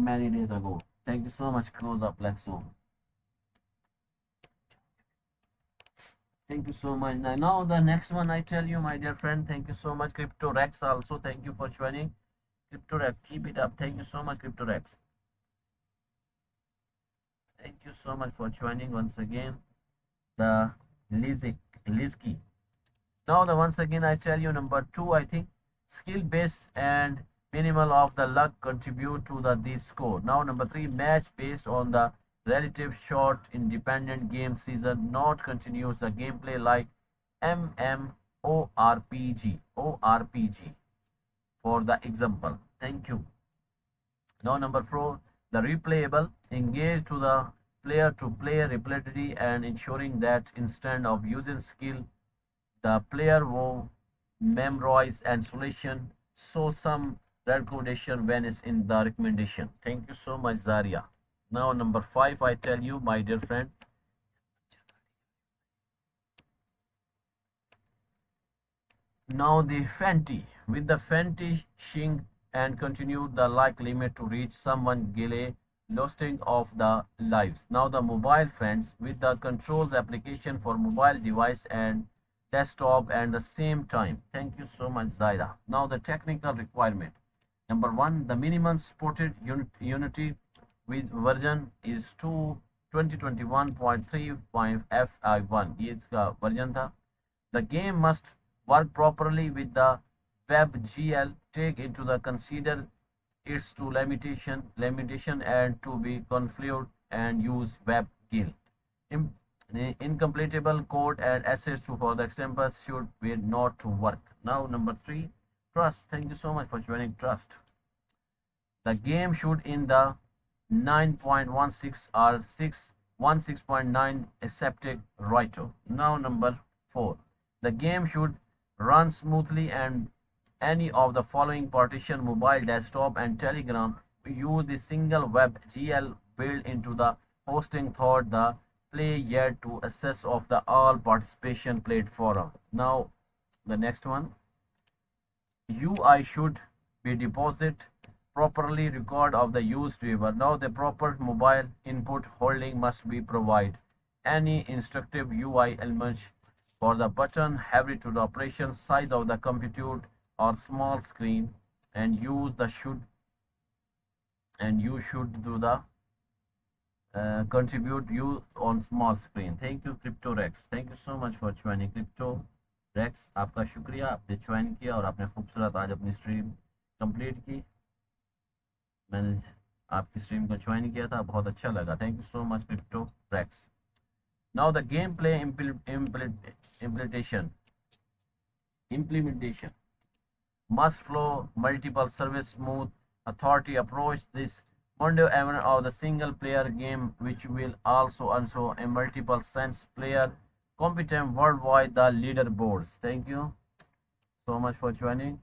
many days ago. Thank you so much, Koza Plasco. Thank you so much. Now the next one I tell you, my dear friend. Thank you so much, Crypto Rex. Also, thank you for joining. Crypto Rex, keep it up. Thank you so much, Crypto Rex. Thank you so much for joining once again. The Lizky. Now the once again I tell you number two, I think skill based and minimal of the luck contribute to this score. Now number three, match based on the relative short independent game season not continues the gameplay like MMORPG for the example. Thank you. Now number four, the replayable engage to the player to player replayability and ensuring that instead of using skill the player will memorize and solution, so some recommendation when it's in the recommendation. Thank you so much, Zaria. Now, number five, I tell you, my dear friend. Now, the Fenty. With the Fenty Shing and continue the like limit to reach someone Gile losing of the lives. Now, the mobile friends with the controls application for mobile device and desktop and the same time. Thank you so much, Zaira. Now the technical requirement. Number one, the minimum supported Unity with version is 2021.3.fi1. ये इसका version था. The game must work properly with the WebGL. Take into the consider its to limitation and to be configured and use WebGL. Incompletable code and access to for the examples should be not to work. Now number three, trust. Thank you so much for joining trust. The game should in the 9.16 or 6.16.9 aseptic writer. Now number four, the game should run smoothly and any of the following partition mobile, desktop and telegram. We use the single web GL built into the hosting thought the play yet to assess of the all participation platform. Now the next one, UI should be deposit properly record of the used waiver. Now the proper mobile input holding must be provided. Any instructive UI element for the button heavy to the operation size of the computer or small screen and use the should and you should do the contribute you on small screen. Thank you Crypto Rex. Thank you so much for joining Crypto Rex. आपका शुक्रिया, आपने join किया और आपने खूबसूरत आज अपनी stream complete की। मैंने आपकी स्ट्रीम को ज्वाइन किया था, बहुत अच्छा लगा। Thank you so much crypto Rex. Now the game play implementation must flow multiple service smooth authority approach this Mondo ever of the single player game which will also a multiple sense player competent worldwide the leaderboards. Thank you so much for joining.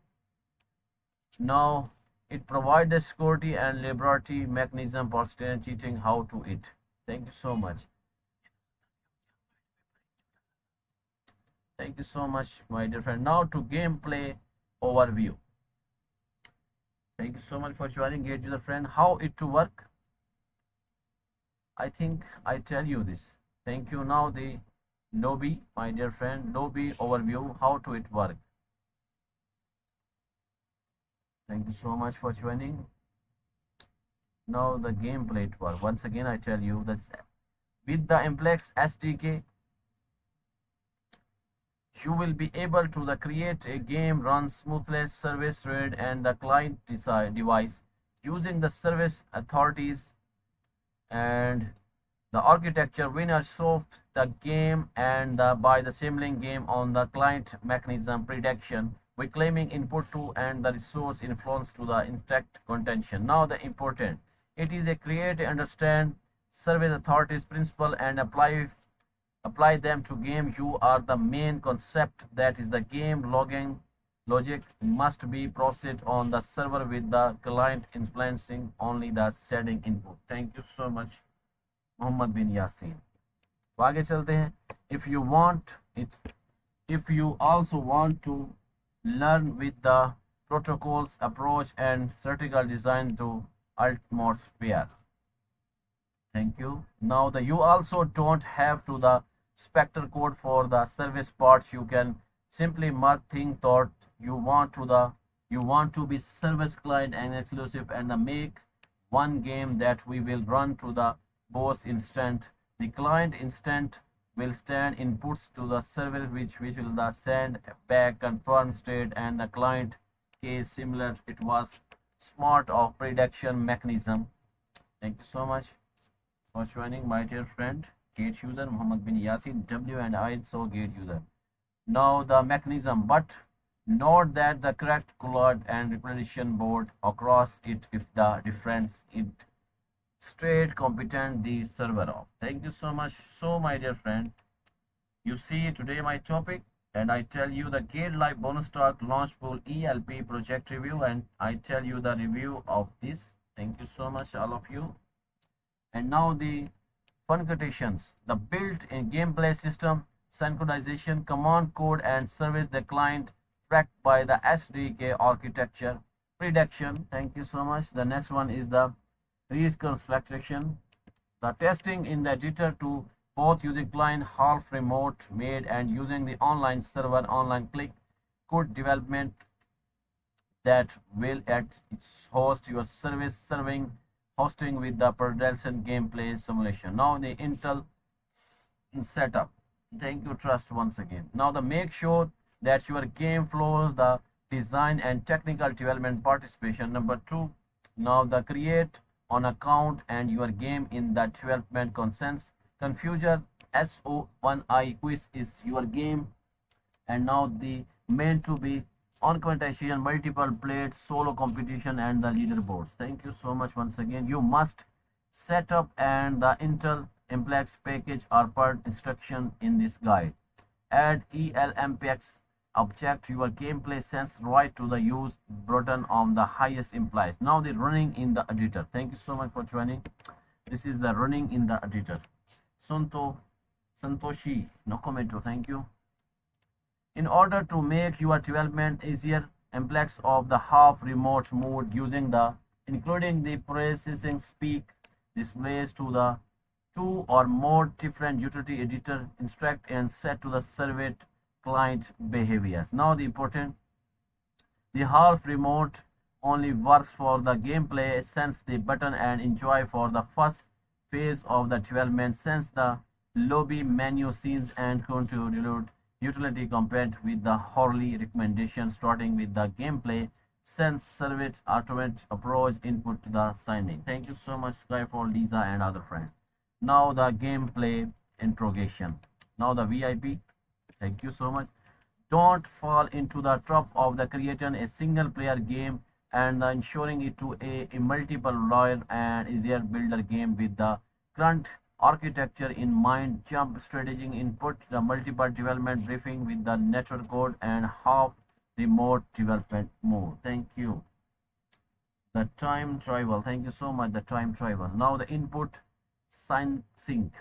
Now it provides the security and liberty mechanism for cheating how to it. Thank you so much. Thank you so much, my dear friend. Now to gameplay overview. Thank you so much for joining. Get user friend, how it to work. I think I tell you this. Thank you. Now the lobby, my dear friend, lobby overview, how to it work. Thank you so much for joining. Now the gameplay it work. Once again, I tell you that with the Implex SDK, you will be able to create a game run smoothly service read and the client device using the service authorities and the architecture winner solved the game and by the assembling game on the client mechanism prediction reclaiming input to and the resource influence to the intact contention. Now the important it is a create understand service authorities principle and apply them to game. You are the main concept that is the game logging logic must be processed on the server with the client influencing only the setting input. Thank you so much Mohammed bin Yasin. तो आगे चलते हैं। If you also want to learn with the protocols approach and strategical design to atmosphere. Thank you. Now you also don't have to the Spectre code for the service parts. You can simply mark thing thought you want to be service client and exclusive and make one game that we will run to the both instant. The client instant will send inputs to the server which will the send back confirm state and the client case similar it was smart of prediction mechanism. Thank you so much for joining my dear friend gate user Muhammad bin Yasin W and I so gate user. Now the mechanism but note that the correct cloud and repetition board across it if the difference it straight competent the server off. Thank you so much. So my dear friend, you see today my topic and I tell you the Gate Live bonus stock launch pool ELP project review and I tell you the review of this. Thank you so much all of you. And now the fun quotations. The built-in gameplay system synchronization command code and service the client tracked by the SDK architecture prediction. Thank you so much. The next one is the reconstruction, the testing in the editor to both using client half remote made and using the online server online click code development that will at its host your service serving hosting with the production gameplay simulation. Now the Intel setup. Thank you trust once again. Now the make sure that your game flows the design and technical development participation. Number 2, now the create on account and your game in the development consents. Confusion SO1I quiz is your game and now the meant to be on competition multiple played solo competition and the leaderboards. Thank you so much once again. You must set up and the Intel Implex package are part instruction in this guide. Add ELMPX object your gameplay sense right to the use button on the highest implies. Now the running in the editor. Thank you so much for joining. This is the running in the editor. Santoshi Nokometo, thank you. In order to make your development easier, Implex of the half remote mode using the including the processing speed displays to the 2 or more different utility editor instruct and set to the server client behaviors. Now the important the half remote only works for the gameplay sense the button and enjoy for the first phase of the development sense the lobby menu scenes and control utility compared with the Horley recommendation starting with the gameplay sense service automate approach input to the signing. Thank you so much Skyfall Lisa and other friends. Now the gameplay interrogation. Now the VIP. Thank you so much. Don't fall into the trap of the creating a single player game and ensuring it to a multiple lawyer and easier builder game with the current architecture in mind. Jump strategy input the multiple development briefing with the network code and half remote development mode. Thank you. The time travel. Thank you so much. The time travel. Now the input sign sync.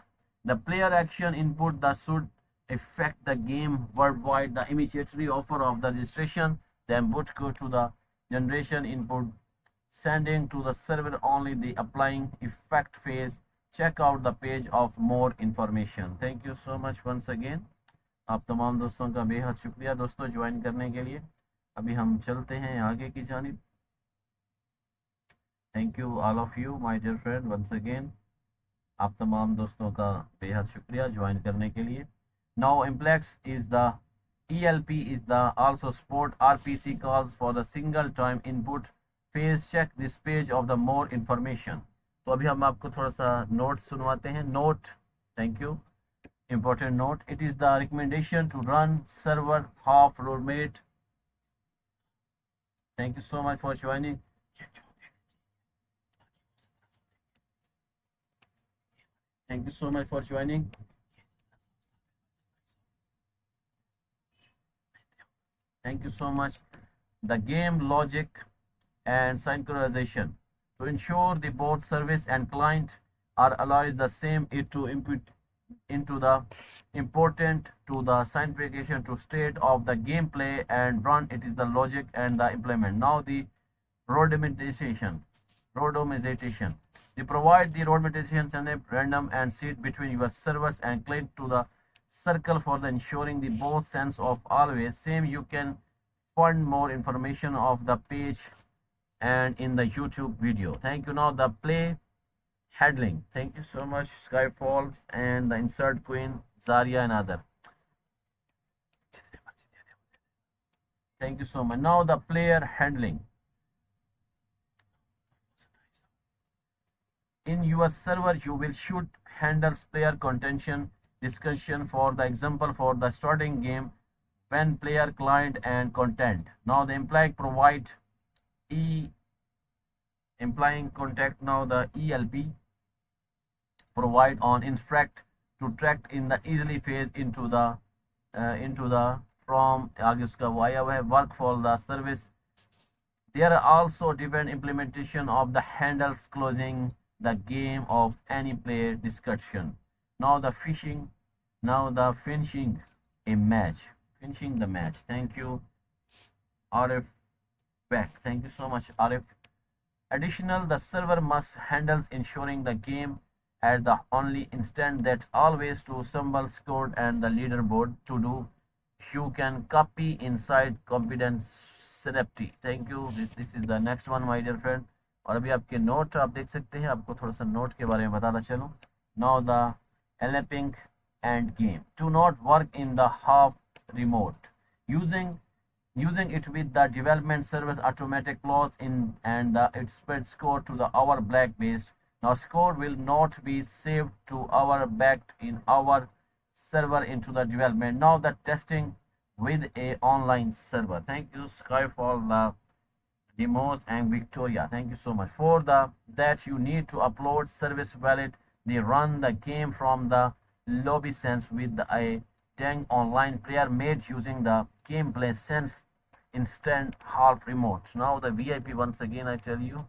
The player action input that should affect the game worldwide. The immediately offer of the registration. The input go to the generation input sending to the server only the applying effect phase. Check out the page of more information. Thank you so much once again. आप तमाम दोस्तों का बेहद शुक्रिया दोस्तों join करने के लिए। अभी हम चलते हैं आगे की जानिब। Thank you all of you my dear friend once again. आप तमाम दोस्तों का बेहद शुक्रिया ज्वाइन करने के लिए। Now Implex is the ELP is the also support RPC calls for the single time input phase. Check this page of the more information. तो अभी हम आपको थोड़ा सा नोट सुनवाते हैं. Note, thank you. Important note: it is the recommendation to run server half roadmate. Thank you so much for joining. Thank you so much for joining. Thank you so much. The game logic and synchronization to ensure the both service and client are always the same. It to input into the important to the synchronization to state of the gameplay and run. It is the logic and the implement. Now the randomization. Randomization. They provide the randomization and random and seed between your servers and click to the circle for the ensuring the both sense of always same. You can find more information of the page and in the YouTube video. Thank you. Now the play handling. Thank you so much, Skyfalls and the insert queen, Zarya and other. Thank you so much. Now the player handling. In your server, you will should handle player contention discussion. For the example, for the starting game, when player client and content. Now the implied provide implying contact. Now the ELP provide on instruct to track in the easily phase into the from आगे उसका via हुआ है work for the service. There are also different implementation of the handles closing the game of any player discussion. Now the fishing, now the finishing a match, finishing the match. Thank you, Arif Beck. Thank you so much, Arif. Additional, the server must handles ensuring the game at the only instant that always to symbol scored and the leaderboard to do. You can copy inside confidence सेनेप्टी. Thank you. This is the next one my dear friend. और अभी आपके note आप देख सकते हैं. आपको थोड़ा सा नोट के बारे में बताना चलूँ. Now the helping and game to not work in the half remote using it with the development service automatic clause in and the it spread score to the our black base. Now score will not be saved to our backed in our server into the development. Now the testing with a online server. Thank you Skyfall, the demos and Victoria. Thank you so much for the that you need to upload service valid. They run the game from the lobby sense with a Tang online player made using the gameplay sense instant half remote. Now the VIP once again I tell you.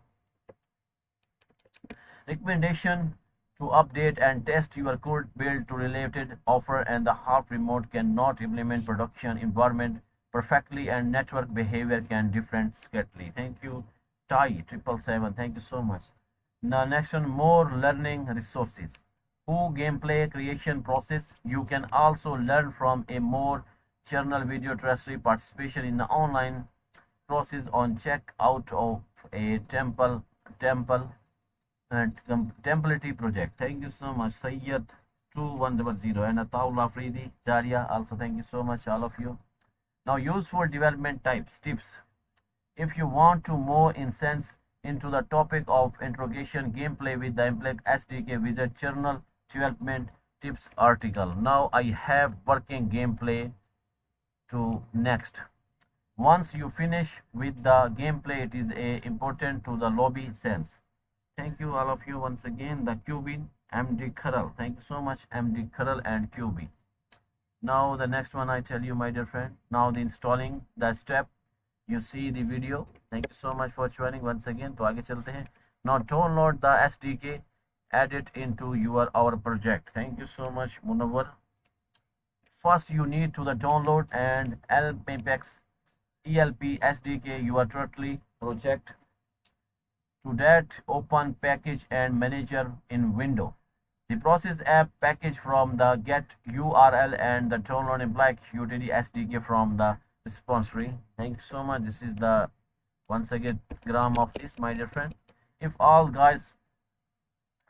Recommendation to update and test your code build to related offer and the half remote cannot implement production environment perfectly and network behavior can different slightly. Thank you Tai 777. Thank you so much. Now next one, more learning resources. Who gameplay creation process. You can also learn from a more channel video terrestrial participation in the online process on check out of a temple and template project. Thank you so much Sayyid 2100 and Ataullah Afridi Jaria also. Thank you so much all of you. Now useful development types tips. If you want to more insights into the topic of interrogation gameplay with the Implex SDK, visit channel development tips article. Now I have working gameplay to next. Once you finish with the gameplay, it is important to the lobby sense. Thank you all of you once again. The QB MD Kharal. Thank you so much MD Kharal and QB. Now the next one I tell you my dear friend. Now the installing the step. You see the video. Thank you so much for joining once again. तो आगे चलते हैं. Now download the SDK. Add it into our project. Thank you so much Munawar. First you need to the download and LPapex ELP SDK your Turtley project. To that open package and manager in window. The process app package from the get URL and the download imply utility SDK from the repository. Thank you so much. This is the once again gram of this my dear friend. If all guys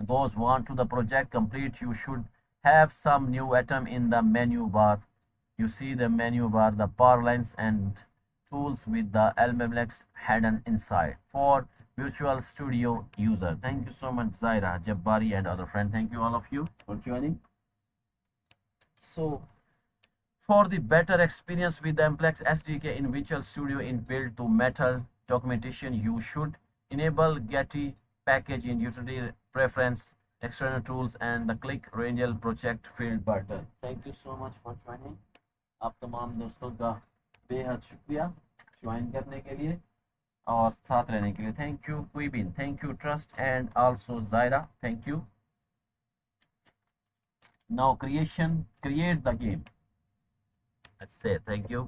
those want to the project complete, you should have some new item in the menu bar. You see the menu bar, the power lines and tools with the LMX hidden inside for Virtual Studio user. Thank you so much, Zaira, Jabbari, and other friends. Thank you all of you for joining. So, for the better experience with the Mplex SDK in Visual Studio in build to metal documentation, you should enable Getty package in utility preference, external tools, and the click Rangel project field button. Thank you so much for joining. आप तमाम दोस्तों का बेहद शुक्रिया join करने के लिए और साथ रहने के लिए. थैंक यू क्वीबिन, thank you trust and also Zaira, thank you. Now create the game. Let's say thank you.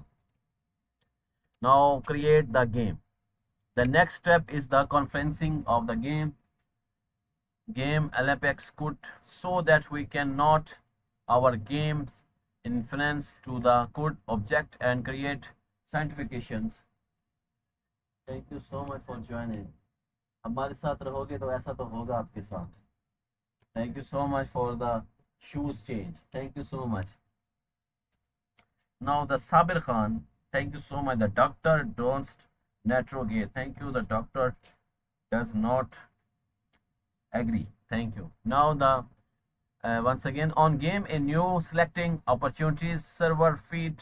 Now create the game. The next step is the conferencing of the game LMX code so that we can note our game's inference to the code object and create sanctifications. Thank you so much for joining. हमारे साथ रहोगे तो ऐसा तो होगा आपके साथ. Thank you so much for the shoes change. Thank you so much. Now the Sabir Khan, thank you so much. The doctor don't netrogate. Thank you. The doctor does not agree. Thank you. Now the once again on game a new selecting opportunities server feed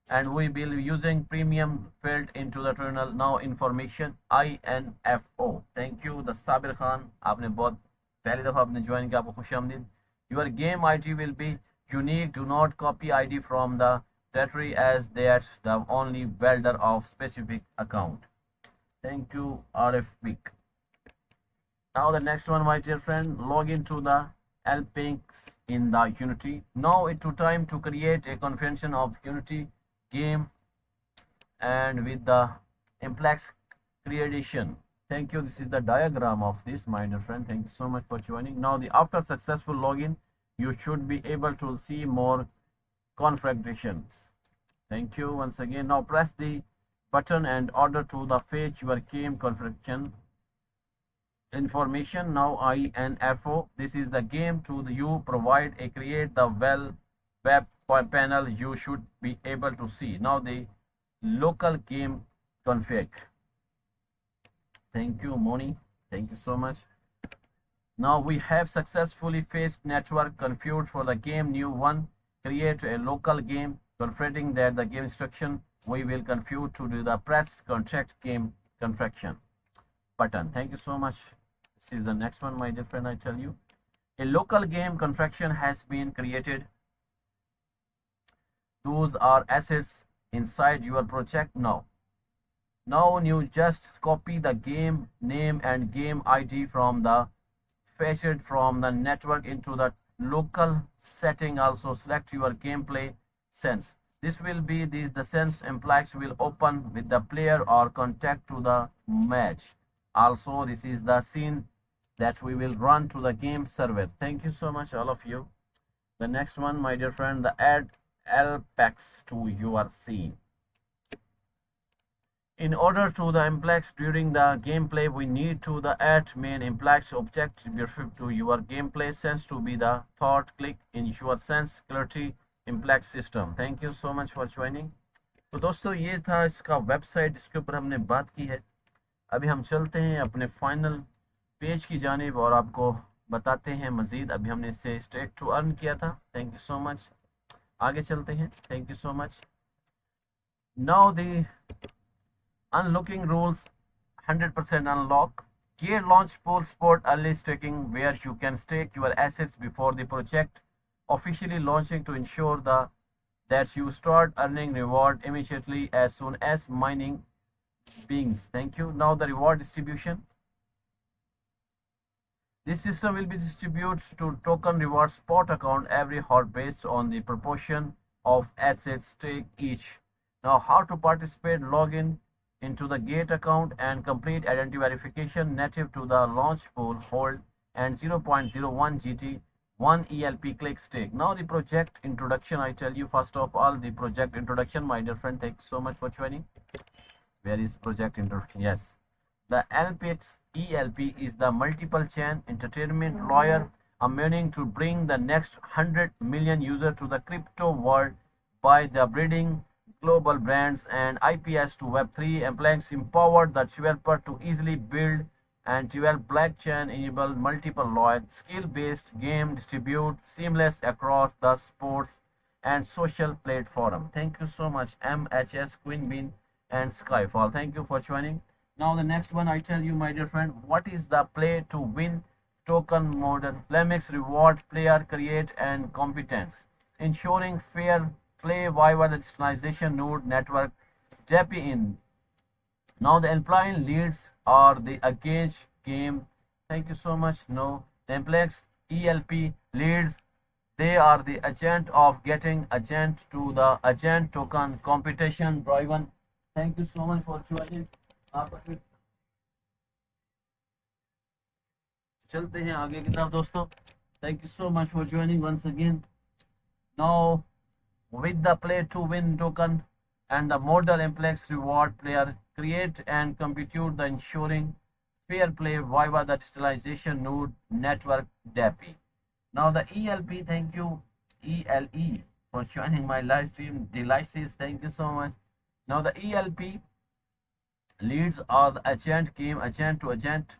and we will be using premium field into the terminal. Now information INFO. Thank you. The Sabir Khan, आपने बहुत पहली दफा आपने join किया, आपको खुशामदीद. Your game ID will be unique. Do not copy ID from the directory as that's the only welder of specific account. Thank you, RF Big. Now the next one, my dear friend, log into the LPinks in the Unity. Now it's time to create a configuration of Unity game and with the Mplex creation. Thank you. This is the diagram of this, my dear friend. Thank you so much for joining. Now, after successful login, you should be able to see more configurations. Thank you once again. Now, press the button and order to the fetch your game configuration information. Now, INFO. This is the game to you provide a create the web panel. You should be able to see now the local game config. Thank you, Moni. Thank you so much. Now we have successfully faced network configured for the game. New one, create a local game configuring that the game instruction we will configure to do the press contract game configuration button. Thank you so much. This is the next one, my dear friend. I tell you, a local game configuration has been created. Those are assets inside your project now. Now you just copy the game name and game ID from the fetched from the network into the local setting. Also select your gameplay sense. This will be the sense Mplex will open with the player or contact to the match. Also this is the scene that we will run to the game server. Thank you so much all of you. The next one, my dear friend, the add LPEX to your scene. In order to the Mplex during the gameplay, we need to the add main Mplex object to your gameplay sense to be the thought click in your sense clarity Mplex system. Thank you so much for joining. तो दोस्तों ये था इसका website जिसके ऊपर हमने बात की है. अभी हम चलते हैं अपने फाइनल पेज की जानिब और आपको बताते हैं मजीद. अभी हमने इसे स्टेक टू अर्न किया था. Thank you so much. आगे चलते हैं. Thank you so much. Now the unlocking rules 100% unlock. Gear launch pool sport early staking where you can stake your assets before the project officially launching to ensure that you start earning reward immediately as soon as mining begins. Thank you. Now the reward distribution. This system will be distributed to token reward spot account every hour based on the proportion of assets stake each. Now how to participate, log in into the gate account and complete identity verification native to the launch pool, hold and 0.01 GT 1 ELP click stake. Now the project introduction. I tell you first of all the project introduction, my dear friend. Thanks so much for joining. Where is project introduction? Yes, the LPX ELP is the multiple chain entertainment lawyer, a meaning to bring the next 100 million user to the crypto world by the breeding global brands and IPS to Web3. Mplex empowered the developer to easily build and develop blockchain enable multiple loyal skill-based game distribute seamless across the sports and social platform. Thank you so much, MHS, Queen Bean, and Skyfall. Thank you for joining. Now the next one, I tell you, my dear friend, what is the play to win token model? Plemix reward player create and competence, ensuring fair play via the digitalization node network. JP in. Now the Alpine leads are the engage game. Thank you so much. No, the Amplex ELP leads. They are the agent of getting agent to the agent token competition driven. Thank you so much for joining. आप चलते हैं आगे की तरफ दोस्तों. Thank you so much for joining once again. Now with the play to win token and the model Amplex reward player create and compute the ensuring fair play via the digitalization node network DAPI. Now the ELP, thank you ELE for joining my live stream. Delices, thank you so much. Now the ELP leads are the agent game agent to agent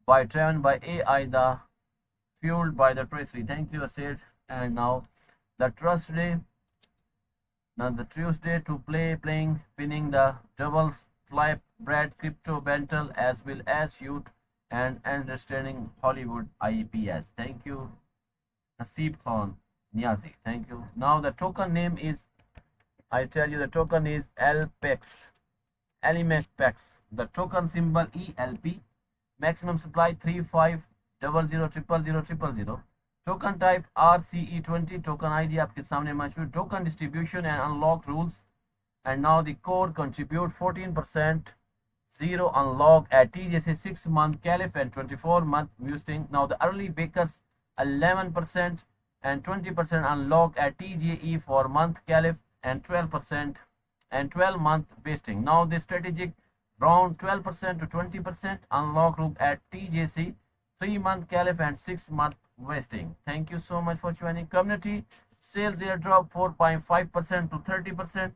by driven by AI, the fueled by the tracery. Thank you, Asid. And now the trust day. Now the Tuesday to playing pinning the doubles fly bread crypto battle as well as youth and understanding Hollywood IPS. Thank you, Nasib Khan Niazi. Thank you. Now the token name is, I tell you, the token is LPEX. LMPEX. The token symbol ELP. Maximum supply 3500000000. Token type RCE20. Token ID आपके सामने मौजूद. Token distribution and unlock rules. And now the core contribute 14%. Zero unlock at TGC 6-month Caliph and 24-month vesting. Now the early bakers 11% and 20% unlock at TGE for month Caliph and 12% and 12-month vesting. Now the strategic round 12% to 20% unlock group at TJC 3-month Caliph and 6-month vesting. Thank you so much for joining. Community sales airdrop 4.5% to 30%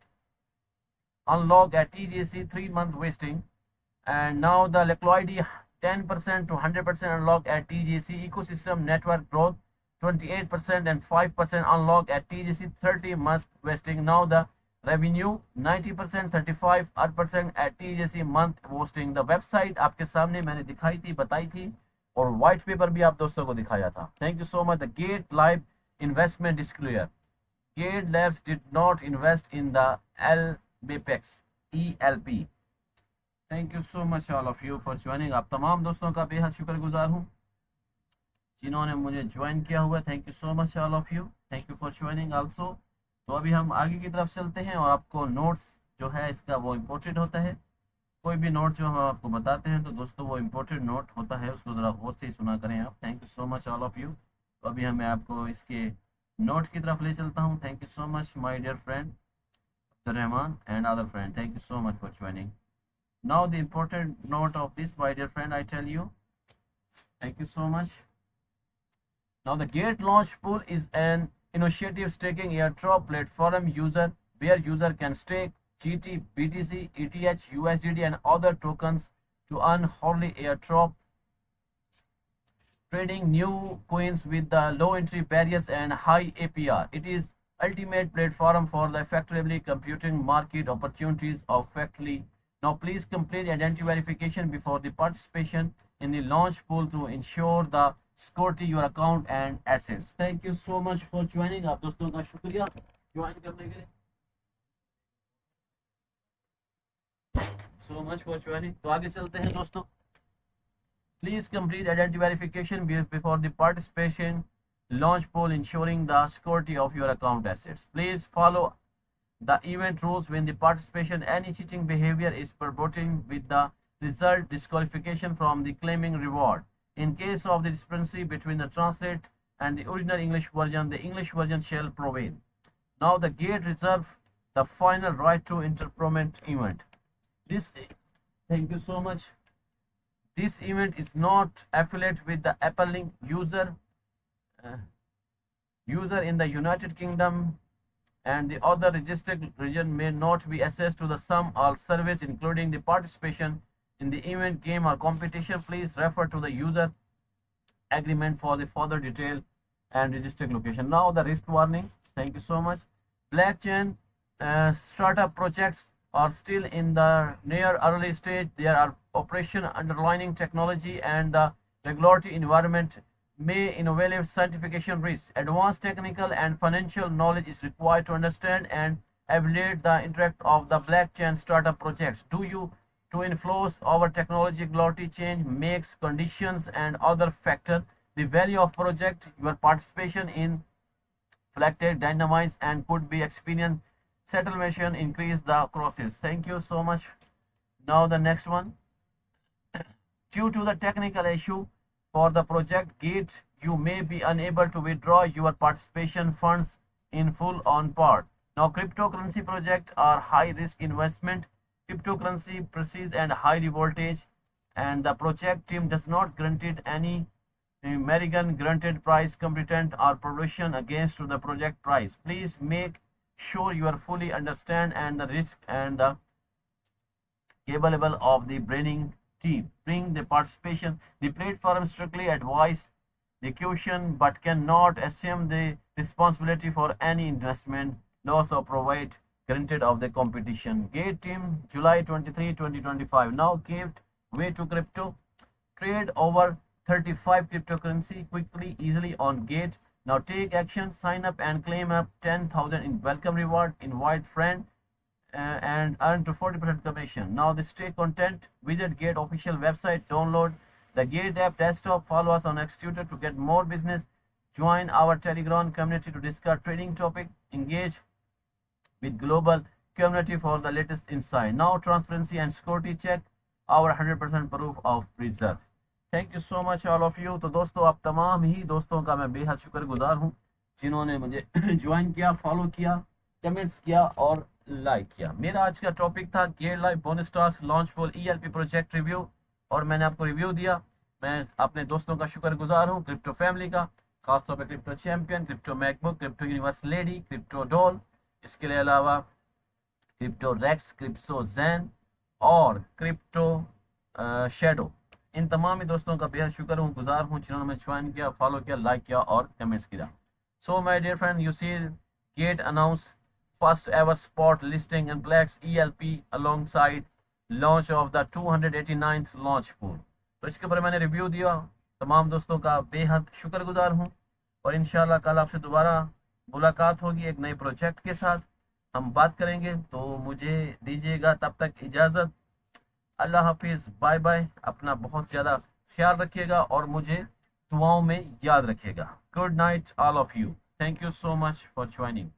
unlock at TJC 3-month vesting. And now the liquidity 10% to 100% unlock at TJC. Ecosystem network growth 28% and 5% unlock at TJC 30-month vesting. Now the revenue 90% 35% at TJC month hosting. The website आपके सामने मैंने दिखाई थी, बताई थी, और white paper भी आप दोस्तों को दिखाया था. Thank you so much. The Gate live investment disclosure. Gate labs did not invest in the LBPEX ELP. Thank you so much all of you for joining. आप तमाम दोस्तों का बेहद शुक्रगुजार हूँ जिन्होंने मुझे ज्वाइन किया हुआ. Thank you so much all of you. Thank you for joining also. तो अभी हम आगे की तरफ चलते हैं और आपको नोट्स जो है इसका वो इम्पोर्टेंट होता है. कोई भी नोट जो हम आपको बताते हैं तो दोस्तों वो इम्पोर्टेंट नोट होता है, उसको ज़रा गौर से ही सुना करें आप. Thank you so much all of you. तो अभी मैं आपको इसके नोट की तरफ ले चलता हूँ. Thank you so much my dear friend Abdul Rahman and other friend. Thank you so much for joining. Now the important note of this my dear friend I tell you. Thank you so much. Now the Gate Launch Pool is an initiative staking airdrop platform where user can stake GT, BTC, ETH, USDT and other tokens to earn hourly airdrop, trading new coins with the low entry barriers and high APR. It is ultimate platform for the effectively computing market opportunities of effectively. Now please complete identity verification before the participation in the launch pool to ensure the security your account and assets. Thank you so much for joining. आप दोस्तों का शुक्रिया join करने के लिए. So much for joining. तो आगे चलते हैं दोस्तों. Please complete identity verification before the participation launch pool, ensuring the security of your account assets. Please follow the event rules when the participation. Any cheating behavior is prohibited with the result disqualification from the claiming reward. In case of the discrepancy between the translate and the original English version, the English version shall prevail. Now the gate reserve the final right to interpret event. Thank you so much. This event is not affiliated with the Apple Link user in the United Kingdom and the other registered region may not be access to the sum all service including the participation in the event, game or competition. Please refer to the user agreement for the further detail and registered location. Now the risk warning. Thank you so much. Blockchain startup projects are still in the near early stage. There are operation underlying technology and the regulatory environment may evaluate certification risks. Advanced technical and financial knowledge is required to understand and evaluate the impact of the blockchain startup projects. Do you to influence our technology regulatory change makes conditions and other factors the value of project your participation in reflected dynamics and could be experienced settlement increase the crosses. Thank you so much. Now the next one. Due to the technical issue for the project gate, you may be unable to withdraw your participation funds in full on part. Now cryptocurrency projects are high risk investment. Cryptocurrency proceeds and high voltage, and the project team does not granted any American granted price competent or production against to the project price. Please make sure you are fully understand and the risk and the capable of the branding team. Bring the participation. The platform strictly advise the caution but cannot assume the responsibility for any investment loss or provide granted of the competition. Gate team July 23, 2025. Now gave way to crypto. Trade over 35 cryptocurrency quickly, easily on Gate. Now take action, sign up and claim up 10,000 in welcome reward, invite friend and earn to 40% commission. Now the stay content, visit Gate official website, download the Gate app desktop, follow us on X Tutor to get more business, join our Telegram community to discuss trading topic, engage with global community for the latest insight. Now transparency and security check, our 100% proof of reserve. Thank you so much all of you. तो दोस्तों आप तमाम ही दोस्तों का मैं बेहद शुक्रगुजार हूँ जिन्होंने मुझे ज्वाइन किया, फॉलो किया, कमेंट्स किया और लाइक किया। मेरा आज का टॉपिक था Gate live bonus task launch for ELP project review और मैंने आपको रिव्यू दिया। मैं अपने दोस्तों का शुक्रगुजार हूँ, क्रिप्टो फैमिली का, खासतौर पर crypto champion, crypto MacBook, crypto universe lady, crypto doll, इसके अलावा क्रिप्टो रेक्स, क्रिप्टो जैन और क्रिप्टो शेडो। इन तमाम दोस्तों का बेहद शुक्र हूँ, गुजार हूँ जिन्होंने मैं ज्वाइन किया, फॉलो किया, लाइक किया और कमेंट्स किया। So my dear friend, you see Gate announce first ever spot listing in flex ELP alongside launch of the 289th launch pool. तो इसके ऊपर मैंने रिव्यू दिया। तमाम दोस्तों का बेहद शुक्रगुजार हूँ और इंशाल्लाह कल आपसे दोबारा मुलाकात होगी एक नए प्रोजेक्ट के साथ, हम बात करेंगे। तो मुझे दीजिएगा तब तक इजाज़त। अल्लाह हाफिज़, बाय बाय। अपना बहुत ज़्यादा ख्याल रखिएगा और मुझे दुआओं में याद रखिएगा। Good night all of you. Thank you so much for joining.